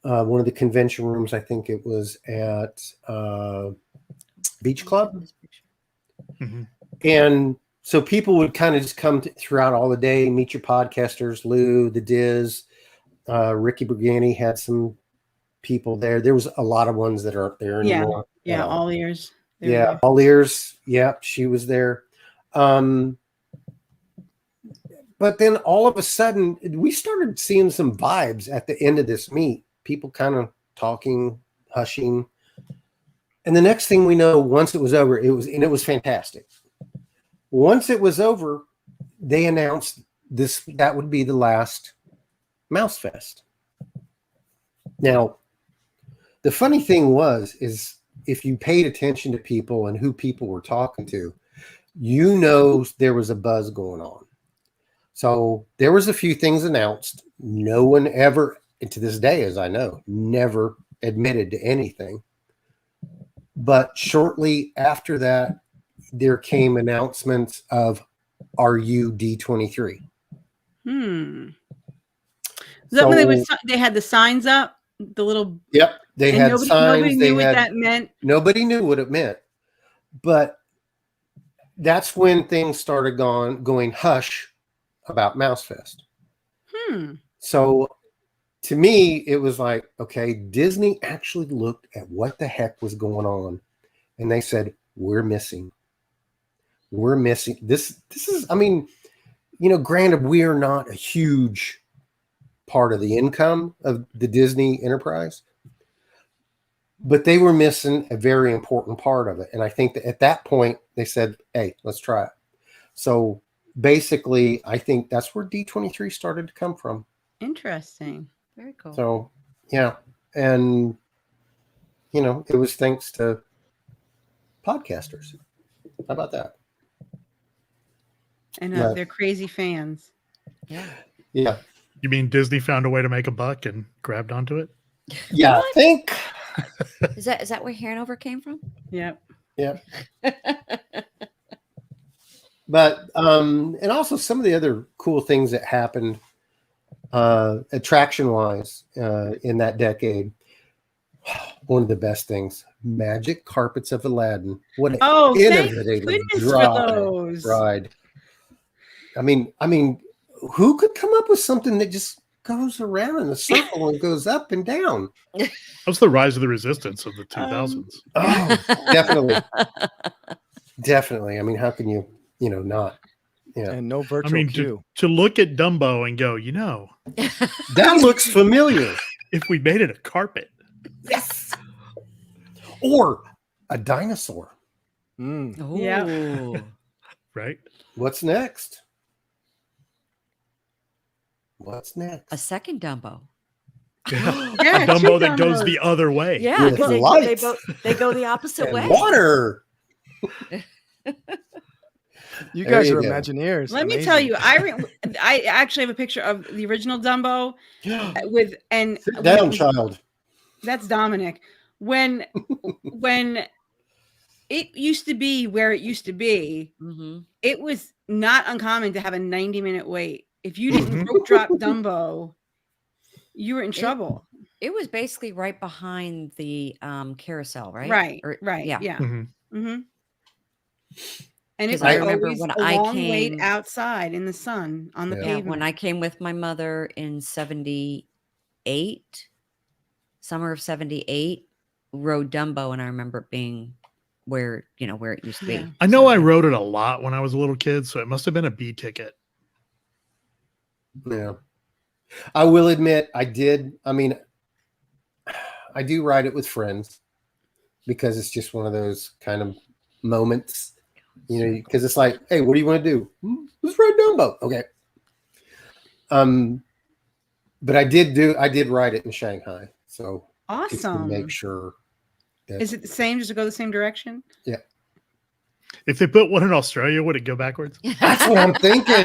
One of the convention rooms, I think it was at Beach Club. Mhm. And so people would kind of just come throughout all the day, meet your podcasters, Lou, the Diz, Ricky Brigani had some people there. There was a lot of ones that aren't there Yeah. anymore. Yeah. All ears. They were Yeah, there. all ears. Yeah, she was there. But then all of a sudden, we started seeing some vibes at the end of this meet. People kind of talking, hushing. And the next thing we know, once it was over, it was fantastic. Once it was over, they announced that would be the last Mouse Fest. Now, the funny thing is if you paid attention to people and who people were talking to, you know there was a buzz going on. So there was a few things announced. No one ever, and to this day, as I know, never admitted to anything. But shortly after that, there came announcements of RU D23. Is that when they had the signs up? The little. Yep, they and had nobody signs. knew what that meant. Nobody knew what it meant. But that's when things started going hush about MouseFest. So to me, it was like, okay, Disney actually looked at what the heck was going on, and they said, we're missing this. This is, I mean, granted, we are not a huge part of the income of the Disney enterprise, but they were missing a very important part of it. And I think that at that point they said, hey, let's try it. So basically, I think that's where D23 started to come from. Interesting. Very cool. So, yeah. And, it was thanks to podcasters. How about that? And Yeah. they're crazy fans. Yeah. Yeah. You mean Disney found a way to make a buck and grabbed onto it? Yeah. I think. Is that where Hanover came from? Yep. Yeah. But, and also some of the other cool things that happened attraction wise in that decade. One of the best things, Magic Carpets of Aladdin. What an thank innovative goodness for those. ride. I mean, who could come up with something that just goes around in a circle and goes up and down? That was the rise of the resistance of the 2000s. Oh, definitely. Definitely. I mean, how can you, not? Yeah. And no virtual queue. To look at Dumbo and go, That looks familiar. if we made it a carpet. Yes. Or a dinosaur. Mm. Yeah. Right? What's next? What's A next? second Dumbo. Yeah. Yeah, A Dumbo two that goes Dumbos. the other way. Yeah, With because lights. they go the opposite And way. water. You There guys you are go. Imagineers. Let me Amazing. tell you, I actually have a picture of the original Dumbo with and Sit down, child. that's Dominic. When it used to be where it used to be, Mm-hmm. it was not uncommon to have a 90-minute wait. If you didn't rope drop Dumbo, you were in trouble. It was basically right behind the carousel, right? Right. Or- Right. Yeah. Yeah. Mhm. Mm-hmm. And it 'Cause was I remember always when a I long wait came- outside in the sun on the Yeah. Yeah, pavement. when I came with my mother in 78, summer of 78, rode Dumbo, and I remember it being where it used to be. Yeah. I know I rode it a lot when I was a little kid, so it must have been a B ticket. Yeah. I will admit I did. I mean, I do ride it with friends because it's just one of those kind of moments, because it's like, hey, what do you want to do? Let's ride Dumbo. Okay. But I did ride it in Shanghai. So just to Awesome. make sure. Is it the same? Does it go the same direction? Yeah. If they put one in Australia, would it go backwards? That's what I'm thinking.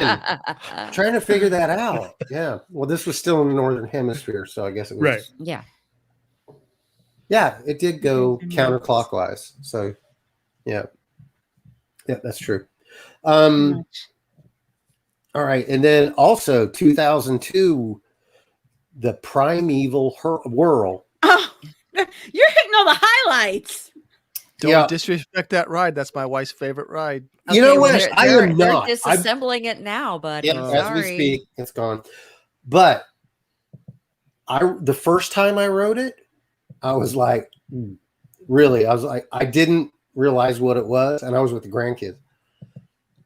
Trying to figure that out. Yeah. Well, this was still in the Northern Hemisphere, so I guess it was. Right. Yeah. Yeah, it did go Okay. counterclockwise. So, yeah. Yeah, that's true. Much. All right. And then also 2002, the Primeval Whirl. Oh, you're hitting all the highlights. Don't Yeah. disrespect that ride. That's my wife's favorite ride. You know what? They're, I am they're not. disassembling it now, buddy. Yeah, as Sorry. we speak, it's gone. But the first time I rode it, I was like, really? I was like, I didn't realize what it was, and I was with the grandkids,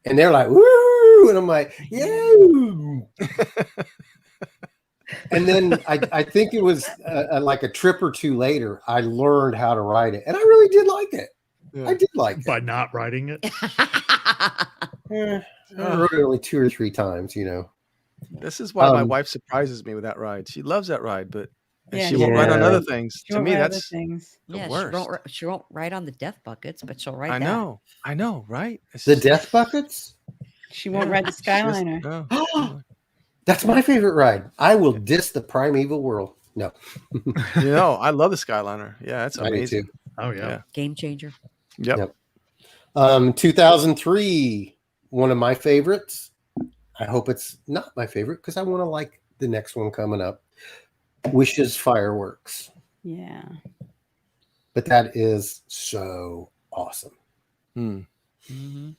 and they're like, woo, and I'm like, yeah. And then I think it was like a trip or two later, I learned how to ride it, and I really did like it. Yeah. I did like it. By not riding it. I rode it only 2 or 3 times, This is why my Um, wife surprises me with that ride. She loves that ride, but Yeah, she won't ride on yeah. other things. She To won't me, ride other that's things. the Yeah, worst. she won't ride on the death buckets, but she'll ride I that. know, right? It's The just- death buckets. She won't yeah, ride the she just- Skyliner. no. That's my favorite ride. I will diss the Primeval Whirl. No, I love the Skyliner. Yeah, it's I do amazing. too. Oh, yeah. Yeah. Game changer. Yep. Yep. 2003, one of my favorites. I hope it's not my favorite because I want to like the next one coming up. Wishes Fireworks. Yeah. But that is so awesome. Hmm. Mm-hmm.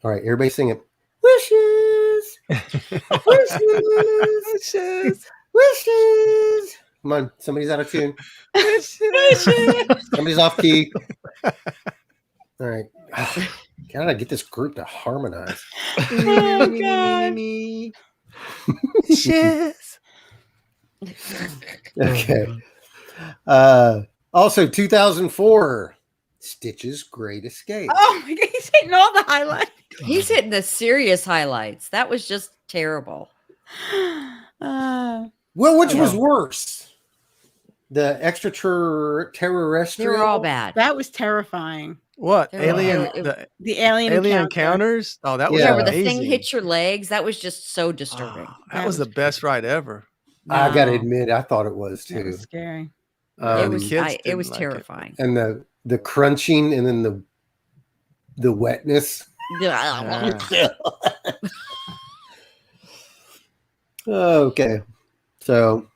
All right, everybody sing it. Wishes, wishes, Wishes. wishes. Come on, somebody's out of tune. Somebody's off key. All right. Gotta get this group to harmonize. Oh, God. Wishes. Okay. Also, 2004, Stitch's Great Escape. Oh my God, he's hitting all the highlights. He's hitting the serious highlights. That was just terrible. Uh, Well, which was Yeah. worse? The extraterrestrial? They were all bad. that was terrifying. What? They were- Alien it- the The alien alien encounter. encounters? Oh, that was Yeah. Yeah, where the amazing. thing hits your legs. That was just so disturbing. Oh, that was the best ride ever. I gotta No, admit, I thought it was That too. was scary. it was. kids It didn't was like it. terrifying. And the crunching and then the wetness. Yeah. Okay. So,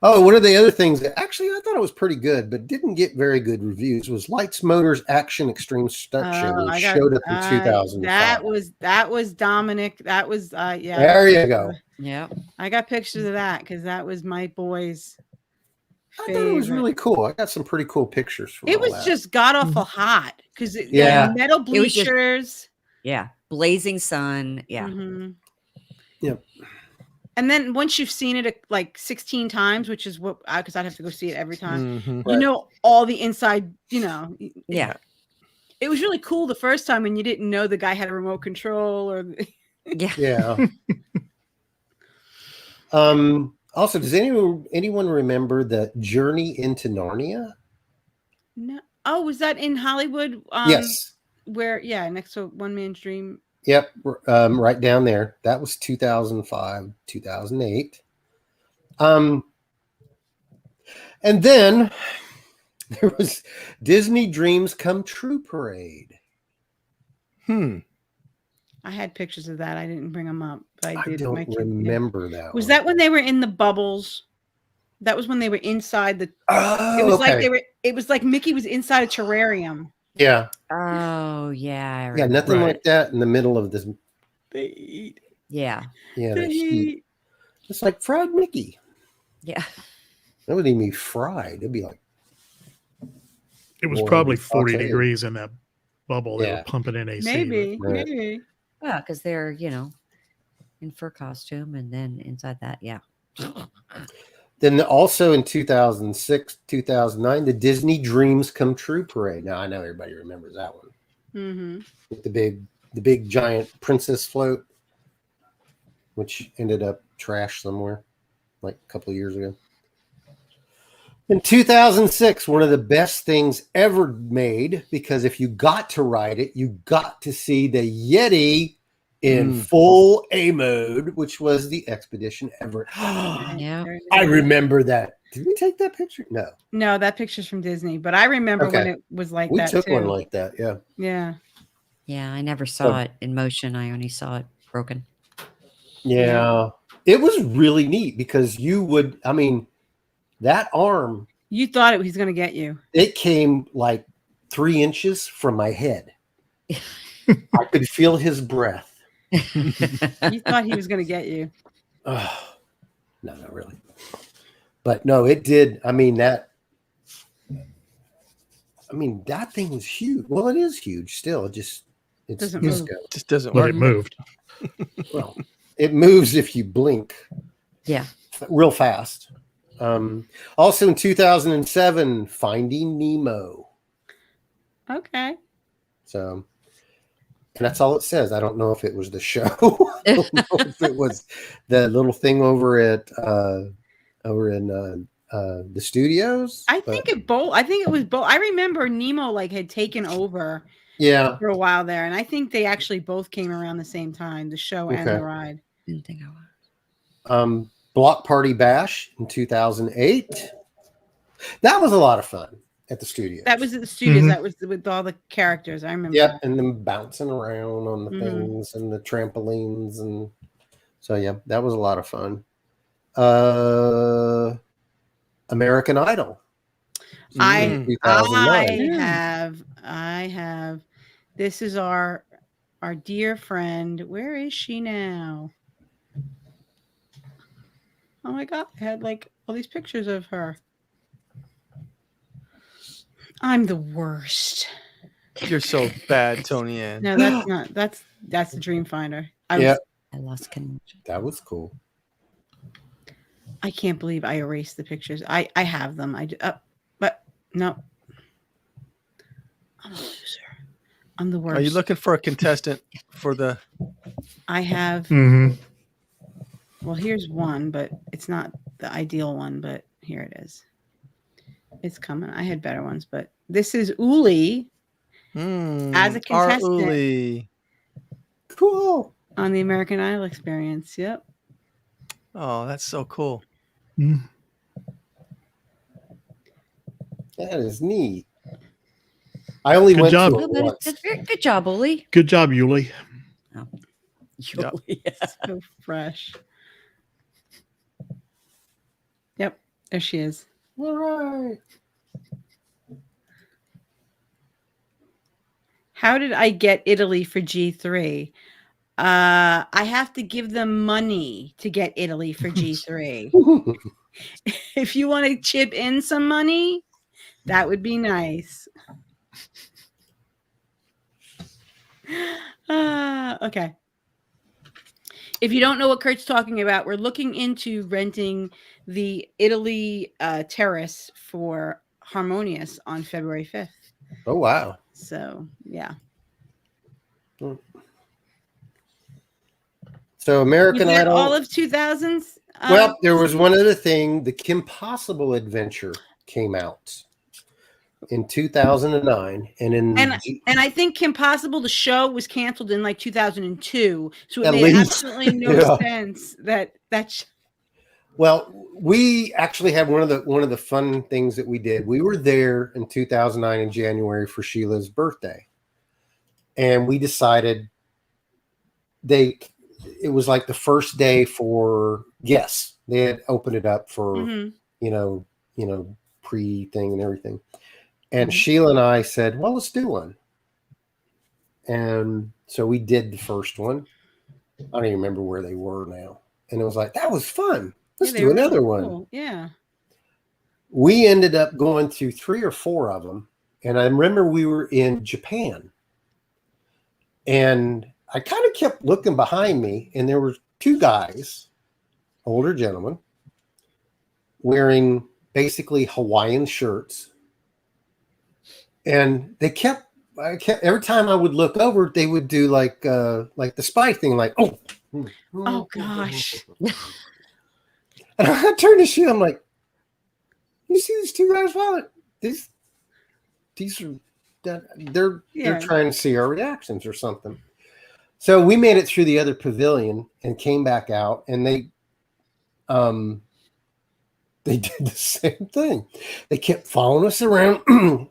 one of the other things that actually I thought it was pretty good, but didn't get very good reviews was Lights Motors Action Extreme Stunt Show, which showed up in 2005. That was Dominic. That was yeah. There you go. Yeah. I got pictures of that because that was my boy's. I thought it was favorite. really cool. I got some pretty cool pictures from It all was that. just god awful hot because Yeah. metal It was just- bleachers. Yeah. Blazing sun. Yeah. Mhm. Yep. And then once you've seen it like 16 times, which is what because I'd have to go see it every time. Mhm. Right. You know all the inside. You know. Yeah. It was really cool the first time when you didn't know the guy had a remote control or. Yeah. Yeah. Also, does anyone remember the Journey into Narnia? No. Oh, was that in Hollywood? Yes. Where? Yeah, next to One Man's Dream. Yep. Right down there. That was 2005, 2008. And then there was Disney Dreams Come True Parade. I had pictures of that. I didn't bring them up, but I I did. don't my kid, remember that. Was one. that when they were in the bubbles? That was when they were inside the. Oh, It was okay. like they were. It was like Mickey was inside a terrarium. Yeah. Oh, yeah. I Yeah. remember. Nothing Right. like that in the middle of this. They eat. Yeah. Yeah. They that heat. eat. It's like fried Mickey. Yeah. That wouldn't even be fried. It'd be like, It was Boy, probably I'll 40 tell you. degrees in that bubble. They Yeah. were pumping in AC. Maybe. Right. Maybe. Yeah. Because they're, in fur costume. And then inside that, yeah. then also in 2006, 2009, the Disney Dreams Come True Parade. Now I know everybody remembers that one Mm-hmm. with the big giant princess float, which ended up trash somewhere like a couple of years ago. In 2006, one of the best things ever made, because if you got to ride it, you got to see the Yeti in full A mode, which was the Expedition Everett. Yeah. I remember that. Did we take that picture? No. No, that picture's from Disney, but I remember when Okay. it was like We that took too. one like that. Yeah. Yeah. Yeah. I never saw it in motion. I only saw it broken. Yeah. It was really neat because that arm, You thought it was going to get you. it came like 3 inches from my head. I could feel his breath. You thought he was going to get you. Oh, no, not really. But no, it did. That thing was huge. Well, it is huge still. It's Doesn't move. disco. Just doesn't But work. it moved. Well, it moves if you blink Yeah. real fast. Also in 2007, Finding Nemo. Okay. So, and that's all it says. I don't know if it was the show. I don't know if it was the little thing over in the studios. I think it was both. I remember Nemo had taken over Yeah. for a while there, and I think they actually both came around the same time, the show and Okay. the ride. Didn't think I was. Block Party Bash in 2008. That was a lot of fun at the studio. That was at the studios. Mhm. That was with all the characters. I remember. Yep, and them bouncing around on the Mhm. things and the trampolines, and so yeah, that was a lot of fun. American Idol. I 2009. have. This is our our dear friend. Where is she now? Oh my God. I had like all these pictures of her. I'm the worst. You're so bad, Tony Ann. No, that's not. That's the Dreamfinder. Yeah, I lost connection. that was cool. I can't believe I erased the pictures. I have them. But no. I'm a loser. I'm the worst. Are you looking for a contestant for the? I have. Mhm. Well, here's one, but it's not the ideal one. But here it is. It's coming. I had better ones, but this is Uli as a Our contestant Uli. Cool. on the American Idol experience. Yep. Oh, that's so cool. Mm. That is neat. I only Good went job. to Oh, it but once. it's very good job, Uli. Good job, Yuli. Yep. So fresh. Yep. There she is. All right. How did I get Italy for G3? I have to give them money to get Italy for G3. If you want to chip in some money, that would be nice. Okay. If you don't know what Kurt's talking about, we're looking into renting the Italy terrace for Harmonious on February 5th. Oh, wow. So, yeah. So American You did Idol. all of 2000s? Well, there was one other thing. The Kim Possible Adventure came out in 2009, And I think Kim Possible, the show, was canceled in like 2002. So it At made least. absolutely no Yeah. sense that well, we actually had one of the fun things that we did. We were there in 2009 in January for Sheila's birthday, and we decided it was like the first day for guests. They had opened it up for you know pre thing and everything. And Sheila and I said, well, let's do one. And so we did the first one. I don't even remember where they were now. And it was like, that was fun. Let's do another one. Cool. Yeah. We ended up going through 3 or 4 of them. And I remember we were in Japan. And I kind of kept looking behind me. And there were 2 guys, older gentlemen, wearing basically Hawaiian shirts. And I kept every time I would look over, they would do like the spy thing, like, oh gosh. And I turned to Sheila, I'm like, you see these 2 guys? Well, these are they're trying to see our reactions or something. So we made it through the other pavilion and came back out, and they did the same thing. They kept following us around,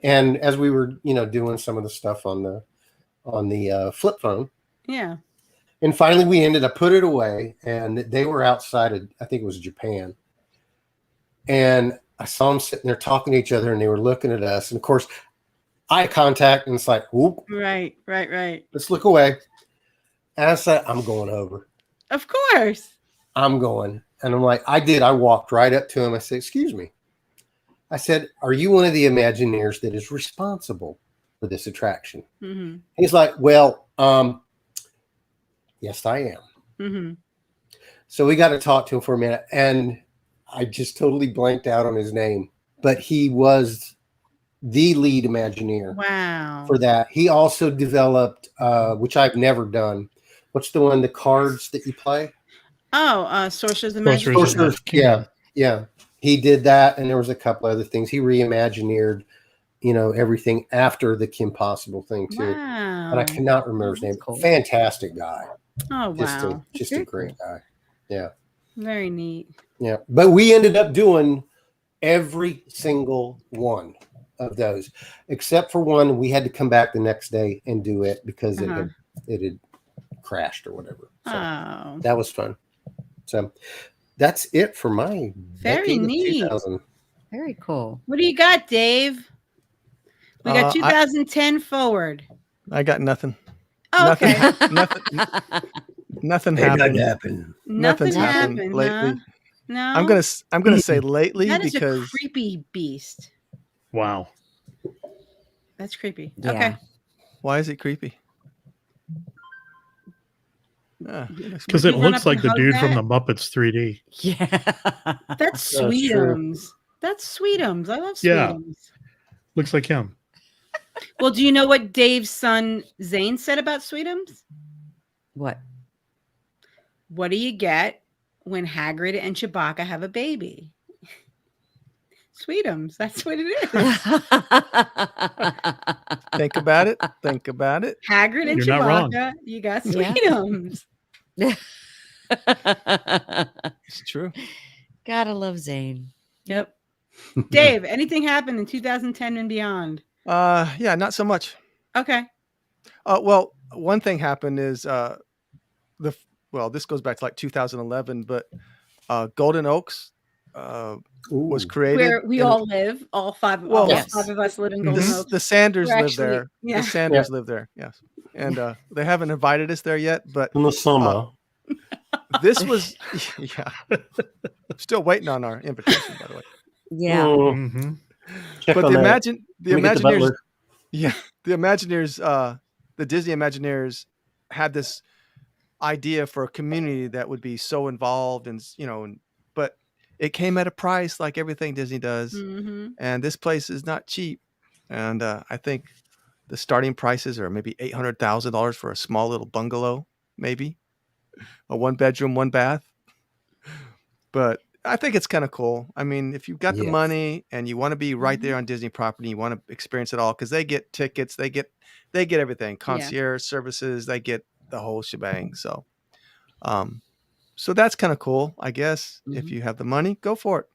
and as we were, doing some of the stuff on the flip phone. Yeah. And finally, we ended up put it away, and they were outside of, I think it was Japan. And I saw them sitting there talking to each other, and they were looking at us. And of course, eye contact, and it's like, whoop. Right. Let's look away. And I said, I'm going over. Of course. I'm going. And I'm like, I walked right up to him. I said, excuse me. I said, are you one of the Imagineers that is responsible for this attraction? Mm-hmm. He's like, well, yes, I am. Mm-hmm. So we got to talk to him for a minute. And I just totally blanked out on his name. But he was the lead Imagineer. Wow. For that. He also developed, which I've never done. What's the one, the cards that you play? Oh, Sorcerer's Sorcerer's Magic. Yeah. He did that, and there was a couple other things. He reimagineered, everything after the Kim Possible thing too. Wow. But I cannot remember his name. Cool. Fantastic guy. Oh, wow. Just a great guy. Yeah. Very neat. Yeah. But we ended up doing every single one of those, except for one. We had to come back the next day and do it because it had crashed or whatever. So that was fun. So that's it for my very neat. 2000. Very cool. What do you got, Dave? We got 2010 forward. I got nothing. Oh, okay. Nothing Ain't happened. happen. Nothing's Nothing happened happened, lately. huh? No. I'm gonna say lately That is because a creepy beast. Wow. That's creepy. Yeah. Okay. why is it creepy? Ah, looks Because pretty it you run looks up and like the hug dude from that? the Muppets 3D. Yeah. That's That's true. Sweetums. That's Sweetums. I love Yeah. Sweetums. Looks like him. Well, do you know what Dave's son Zane said about Sweetums? What? What do you get when Hagrid and Chewbacca have a baby? Sweetums. That's what it is. Think about it. Think about it. Hagrid and You're not wrong. Chewbacca. You got Yeah. Sweetums. It's true. Gotta love Zane. Yep. Dave, anything happened in 2010 and beyond? Yeah, not so much. Okay. Well, one thing happened is this goes back to like 2011, but Golden Oaks was Ooh. created. Where we in- all live, all five Yes. of us live in Mhm. Golden the, Oaks. the Sanders We're live actually- there. yeah. The Sanders live there. Yes, and they haven't invited us there yet. But In the summer. this was, yeah, still waiting on our invitation, by the way. Yeah. Mm, hmm check But on the that. Let me get the Imagineers, butler. Yeah, the Imagineers, the Disney Imagineers had this idea for a community that would be so involved and but it came at a price like everything Disney does. Mm-hmm. And this place is not cheap. And I think the starting prices are maybe $800,000 for a small little bungalow, maybe a 1-bedroom, 1-bath. But I think it's kind of cool. I mean, if you've got the Yes. money and you want to be right there on Disney property, you want to experience it all because they get tickets, they get everything, concierge services, they get the whole shebang. So, so that's kind of cool, I guess. If you have the money, go for it.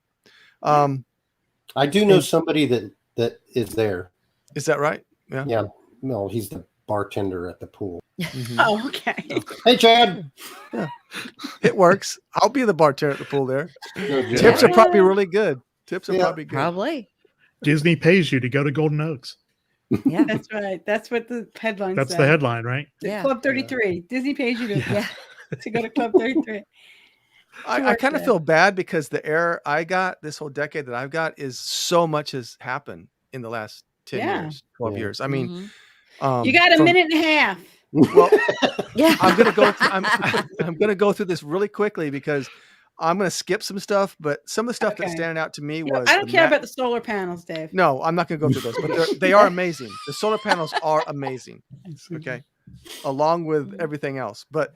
I do know somebody that is there. Is that right? Yeah. Yeah. No, he's the bartender at the pool. Mhm. Oh, okay. Hey, Chad. It works. I'll be the bartender at the pool there. Yeah. Tips are probably really good. Tips are Yeah. probably good. Probably. Disney pays you to go to Golden Oaks. Yeah. That's right. That's what the headline That's said. the headline, right? Yeah. Club 33. Disney pays you to, Yeah. to go to Club 33. I work kind of there. feel bad because the era I got, this whole decade that I've got, is so much has happened in the last 10 Yeah. years, 12 Yeah. years. I mean, Mhm. You got a from- minute and a half. Well, Yeah. I'm gonna go. I'm gonna go through this really quickly because I'm gonna skip some stuff. But some of the stuff that's Okay. standing out to me You know, was I don't the care about the solar panels, Dave. No, I'm not gonna go through those, but they are amazing. The solar panels are amazing. Okay, along with everything else. But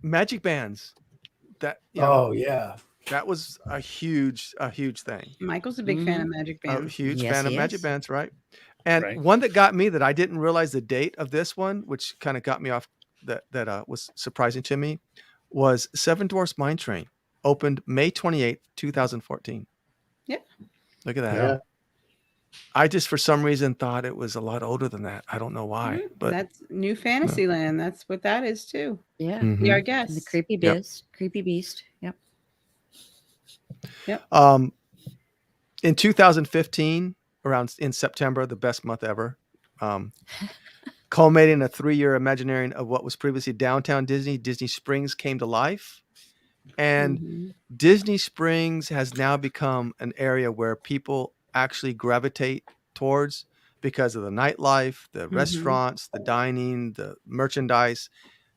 magic bands. That Oh, yeah. that was a huge thing. Michael's a big fan of Magic A Bands. huge Yes, fan of he magic is. bands, right? And Right. one that got me that I didn't realize the date of this one, which kind of got me off that was surprising to me, was Seven Dwarfs Mine Train opened May 28th, 2014. Yeah. Look at that. Yeah. I just for some reason thought it was a lot older than that. I don't know why, but That's New Fantasyland. That's what that is too. Yeah. Mhm. Be our And guest. the creepy Yep. beast. Creepy beast. Yep. In 2015, around in September, the best month ever, culminating a 3-year Imagineering of what was previously downtown Disney, Disney Springs came to life. And Mhm. Disney Springs has now become an area where people actually gravitate towards because of the nightlife, the restaurants, the dining, the merchandise,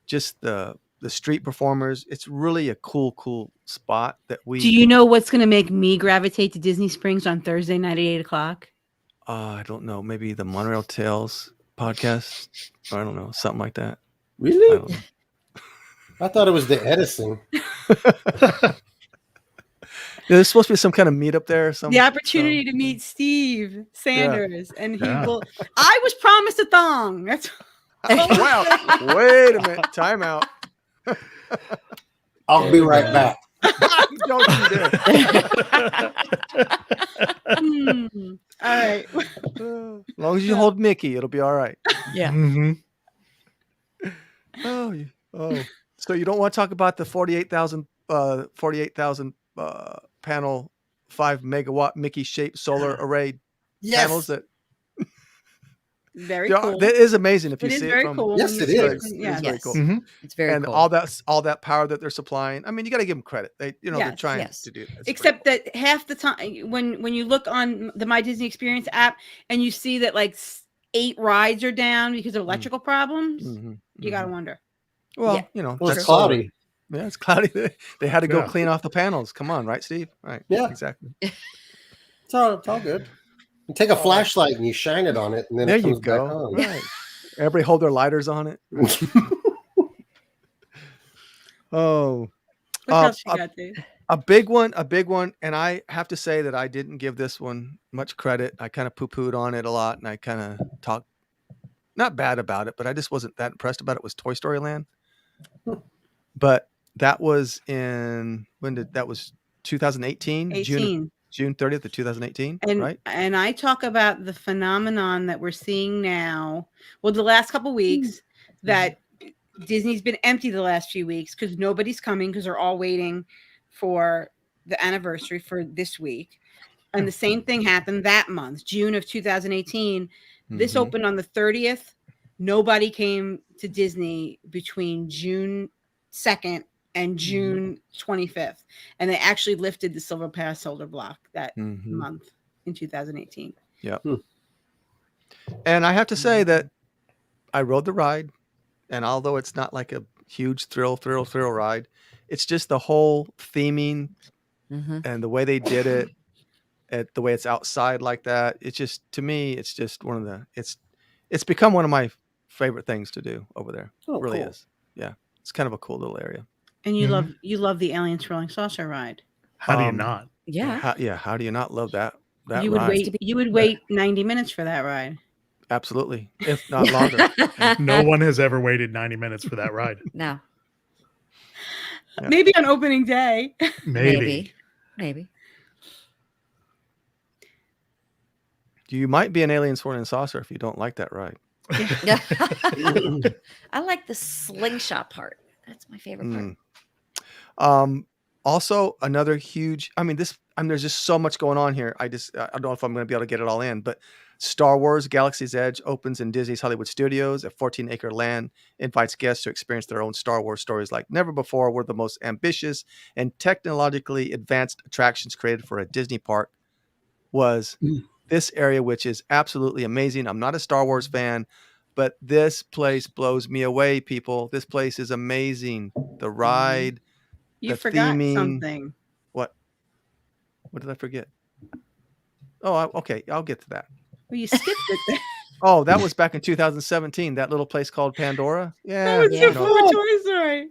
just the street performers. It's really a cool spot that we. Do you know what's going to make me gravitate to Disney Springs on Thursday night at 8:00? I don't know. Maybe the Monorail Tales podcast. I don't know. Something like that. I Really? don't know. I thought it was the Edison. There's supposed to be some kind of meetup there. The opportunity to meet Steve Sanders, and he Yeah. will. I was promised a thong. That's Oh, wow. Wait a minute. Time out. I'll be right back. Don't you dare. All right. As long as you hold Mickey, it'll be all right. Yeah. hmm Oh. So you don't want to talk about the 48,000 panel 5 megawatt Mickey shaped solar array panels that Very Yeah, cool. that is amazing if you It is see very it from. cool. Yes, when it you see is. from- It is very Yes. cool. Mhm. It's very And cool. all that power that they're supplying. I mean, you got to give them credit. They're Yes, trying yes. to do it. It's pretty Except cool. that half the time when you look on the My Disney Experience app and you see that like 8 rides are down because of electrical problems, Mhm, you got to mhm. wonder. Well, Yeah. Well, it's that's cloudy. Yeah, it's cloudy. They had to go Yeah. clean off the panels. Come on, right, Steve? Right. Yeah. Exactly. It's all good. You take a flashlight and you shine it on it, and then There it you comes back go. on. Right. Everybody hold their lighters on it. Oh, What else you got, Dave? a big one, and I have to say that I didn't give this one much credit. I kind of poo-pooed on it a lot, and I kind of talked not bad about it, but I just wasn't that impressed about it. Was Toy Story Land, but that was that was 2018, 18. June 30th of 2018, And right? and I talk about the phenomenon that we're seeing now. Well, the last couple weeks that Disney's been empty the last few weeks because nobody's coming because they're all waiting for the anniversary for this week. And the same thing happened that month, June of 2018. This Mhm. opened on the 30th. Nobody came to Disney between June 2nd and June 25th. And they actually lifted the Silver Pass holder block that Mhm. month in 2018. And I have to say that I rode the ride, and although it's not like a huge thrill ride, it's just the whole theming Mhm. and the way they did it, the way it's outside like that. It's just, to me, it's just it's become one of my favorite things to do over there. Oh, It really cool. is. Yeah, it's kind of a cool little area. And you Mhm. love the Alien Swirling Saucer ride. How do you Um, not? Yeah. How do you not love that You would ride? wait 90 minutes for that ride. Absolutely, if not longer. No one has ever waited 90 minutes for that ride. No. Yeah. Maybe on opening day. Maybe. Maybe. You might be an alien swirling saucer if you don't like that ride. Yeah. I like the slingshot part. That's my favorite part. Also another huge, there's just so much going on here. I don't know if I'm going to be able to get it all in, but Star Wars Galaxy's Edge opens in Disney's Hollywood Studios. A 14-acre land invites guests to experience their own Star Wars stories like never before. One of the most ambitious and technologically advanced attractions created for a Disney park was this area, which is absolutely amazing. I'm not a Star Wars fan, but this place blows me away, people. This place is amazing. The ride, You the forgot theming. something. What did I forget? Oh, okay. I'll get to that. Well, you skipped it. Oh, that was back in 2017. That little place called Pandora. Yeah. That was Yeah. before Toy Story.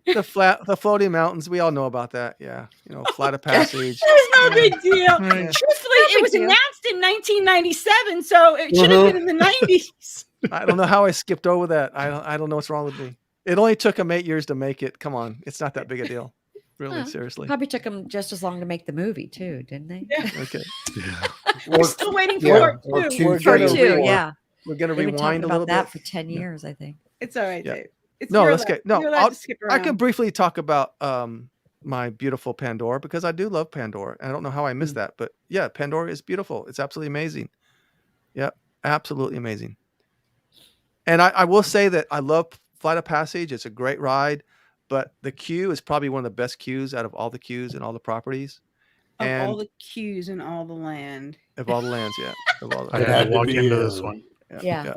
The floating mountains. We all know about that. Yeah. Flight of Passage. It's no big deal. Right. Truthfully, it big was deal. announced in 1997, so it should have been in the 90s. I don't know how I skipped over that. I don't know what's wrong with me. It only took them 8 years to make it. Come on. It's not that big a deal. Really, Huh. seriously. Probably took them just as long to make the movie too, didn't they? Yeah. Okay. We're still waiting for Yeah, part or 2. two, We're Part gonna two, rewind. yeah. We're going to They've been talking rewind a little about that bit. for 10 years, I think. It's all right, Yeah. Dave. It's No, you're let's allowed- get no. You're allowed to skip I around. can briefly talk about my beautiful Pandora because I do love Pandora. I don't know how I missed that, but yeah, Pandora is beautiful. It's absolutely amazing. Yeah, absolutely amazing. And I will say that I love Flight of Passage. It's a great ride, but the queue is probably one of the best queues out of all the queues and all the properties. Of And all the queues in all the land. of all the lands, yeah. Of all the I It had had to to walk be into here. this one. Yeah.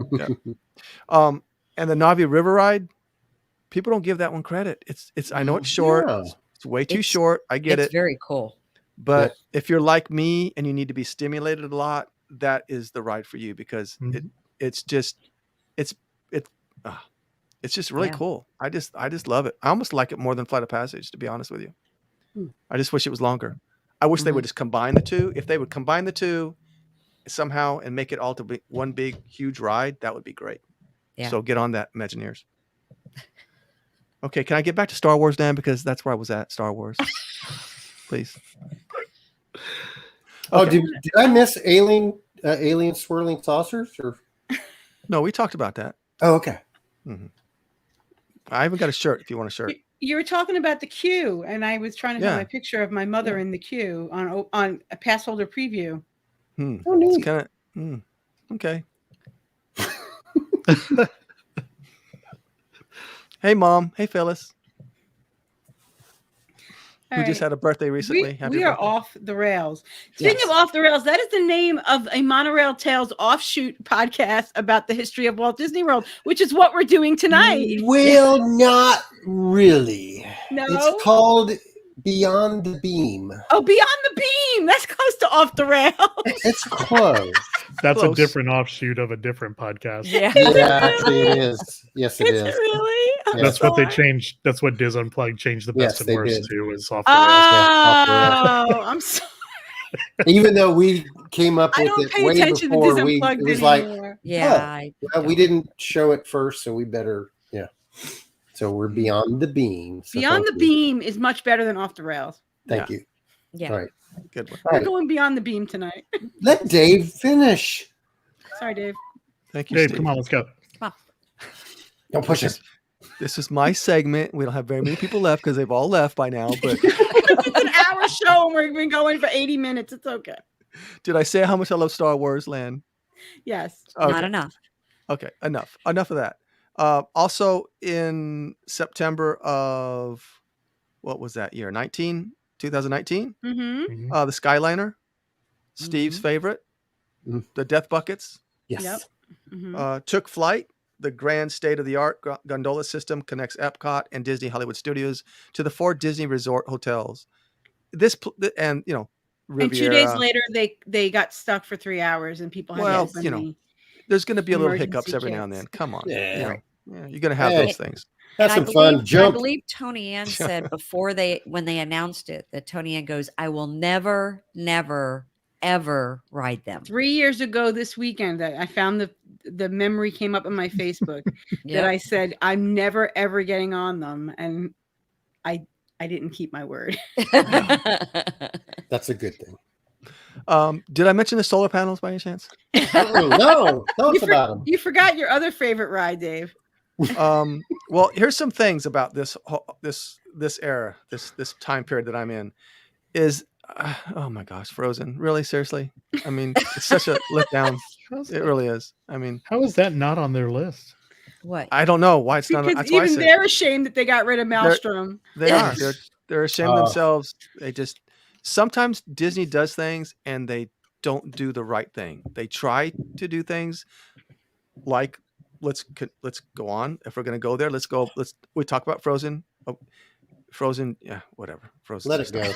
And the Navi River ride, people don't give that one credit. It's I know it's short. Yeah. It's way too It's- short. I get It's it. very cool. But if you're like me and you need to be stimulated a lot, that is the ride for you because Mhm. it's just really Yeah. cool. I just love it. I almost like it more than Flight of Passage, to be honest with you. I just wish it was longer. I wish they would just combine the two. If they would combine the two somehow and make it all to be one big huge ride, that would be great. Yeah. So get on that, Imagineers. Okay, can I get back to Star Wars now because that's where I was at, Star Wars. Please. Oh, Okay. did I miss alien swirling saucers? Or No, we talked about that. oh, okay. I even got a shirt if you want a shirt. You were talking about the queue, and I was trying to find Yeah. my picture of my mother in the queue on a pass holder preview. Oh, It's neat. kind of okay. Hey, Mom. Hey, Phyllis. All Who just right. had a birthday recently. Happy We are birthday. off the rails. Speaking of Yes. off the rails, that is the name of a Monorail Tales offshoot podcast about the history of Walt Disney World, which is what we're doing tonight. Well, not really. No? It's called Beyond the Beam. Oh, Beyond the Beam. That's close to off the rails. It's close. That's Close. a different offshoot of a different podcast. Yeah. Yeah, actually, it is. Yes, it Is is. it really? I'm That's what they sorry. changed. That's what Diz Unplugged changed the Yes, best they and worst did. to is off the rails. off the rails. Oh, I'm sorry. Even though we came up I with don't it pay way attention to before, Disney it Unplugged was like, anymore. Yeah. Oh, I well, we don't- didn't show it first, so we better, yeah. So we're Beyond the Beam. So Beyond the thank you. Beam is much better than off the rails. Thank you. Yeah. All right. Good one. All We're right. going Beyond the Beam tonight. Let Dave finish. Sorry, Dave. Thank you, Dave, Steve. come on, let's go. Don't push it. This is my segment. We don't have very many people left because they've all left by now. But It's an hour show and we've been going for 80 minutes. It's okay. did I say how much I love Star Wars Land? Yes. Okay. Not enough. Okay, enough of that. Also in September of what was that year? 2019? Mm-hmm. Mhm. The Skyliner, Steve's favorite, Mhm. the Death Buckets, Yes. Yep. Mm-hmm. took flight. The grand state-of-the-art gondola system connects Epcot and Disney Hollywood Studios to the 4 Disney resort hotels. And you know, And 2 days Riviera. later, they got stuck for 3 hours and people had Well, to open you know, the- There's going to be a little Emergency hiccups every now and kits. then. Come on, Yeah. you know, yeah, you're going to have Hey. those things. That's And some fun. I Jump. believe Tony Ann said before when they announced it that Tony Ann goes, I will never, ever ride them. 3 years ago this weekend that I found the memory came up on my Facebook that Yep. I said I'm never ever getting on them, and I didn't keep my word. That's a good thing. Did I mention the solar panels by any chance? No, tell us You, about them. you forgot your other favorite ride, Dave. Well, here's some things about this era, this time period that I'm in. Is oh my gosh, Frozen. Really, seriously? I mean, it's such a letdown. It really is. I mean, How is that not on their list? What? I don't know why it's not. Because That's why I even say they're ashamed that they got rid of Maelstrom. they are. They're ashamed of Oh. themselves. They just sometimes Disney does things and they don't do the right thing. They try to do things like let's go on. If we're gonna go there, let's go. We talk about Frozen. Oh, Frozen, yeah, whatever. Frozen. Let it go.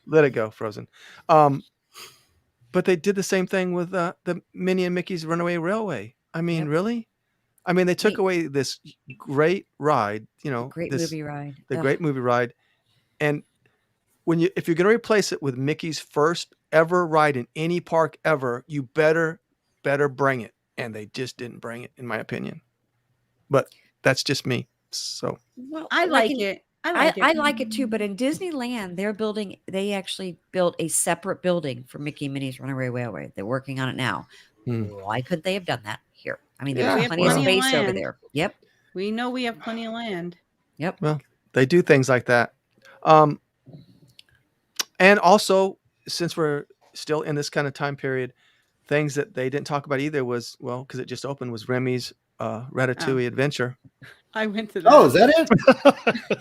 Let it go, Frozen. But they did the same thing with the Minnie and Mickey's Runaway Railway. I mean, Yep. really? I mean, they took Neat. away this great ride, you know, Great this, movie ride. the Ugh. great movie ride. And if you're going to replace it with Mickey's first ever ride in any park ever, you better bring it. And they just didn't bring it, in my opinion. But that's just me. So Well, I like in- it. I like it too, but in Disneyland, they actually built a separate building for Mickey and Minnie's Runaway Railway. They're working on it now. Hmm. Why couldn't they have done that here? I mean, Yeah, there's we plenty of have plenty of space over land. there. Yep. We know we have plenty of land. Yep. they do things like that. And also, since we're still in this kind of time period, things that they didn't talk about either was, well, because it just opened, was Remy's Ratatouille Adventure. I went to that. Oh, is that it?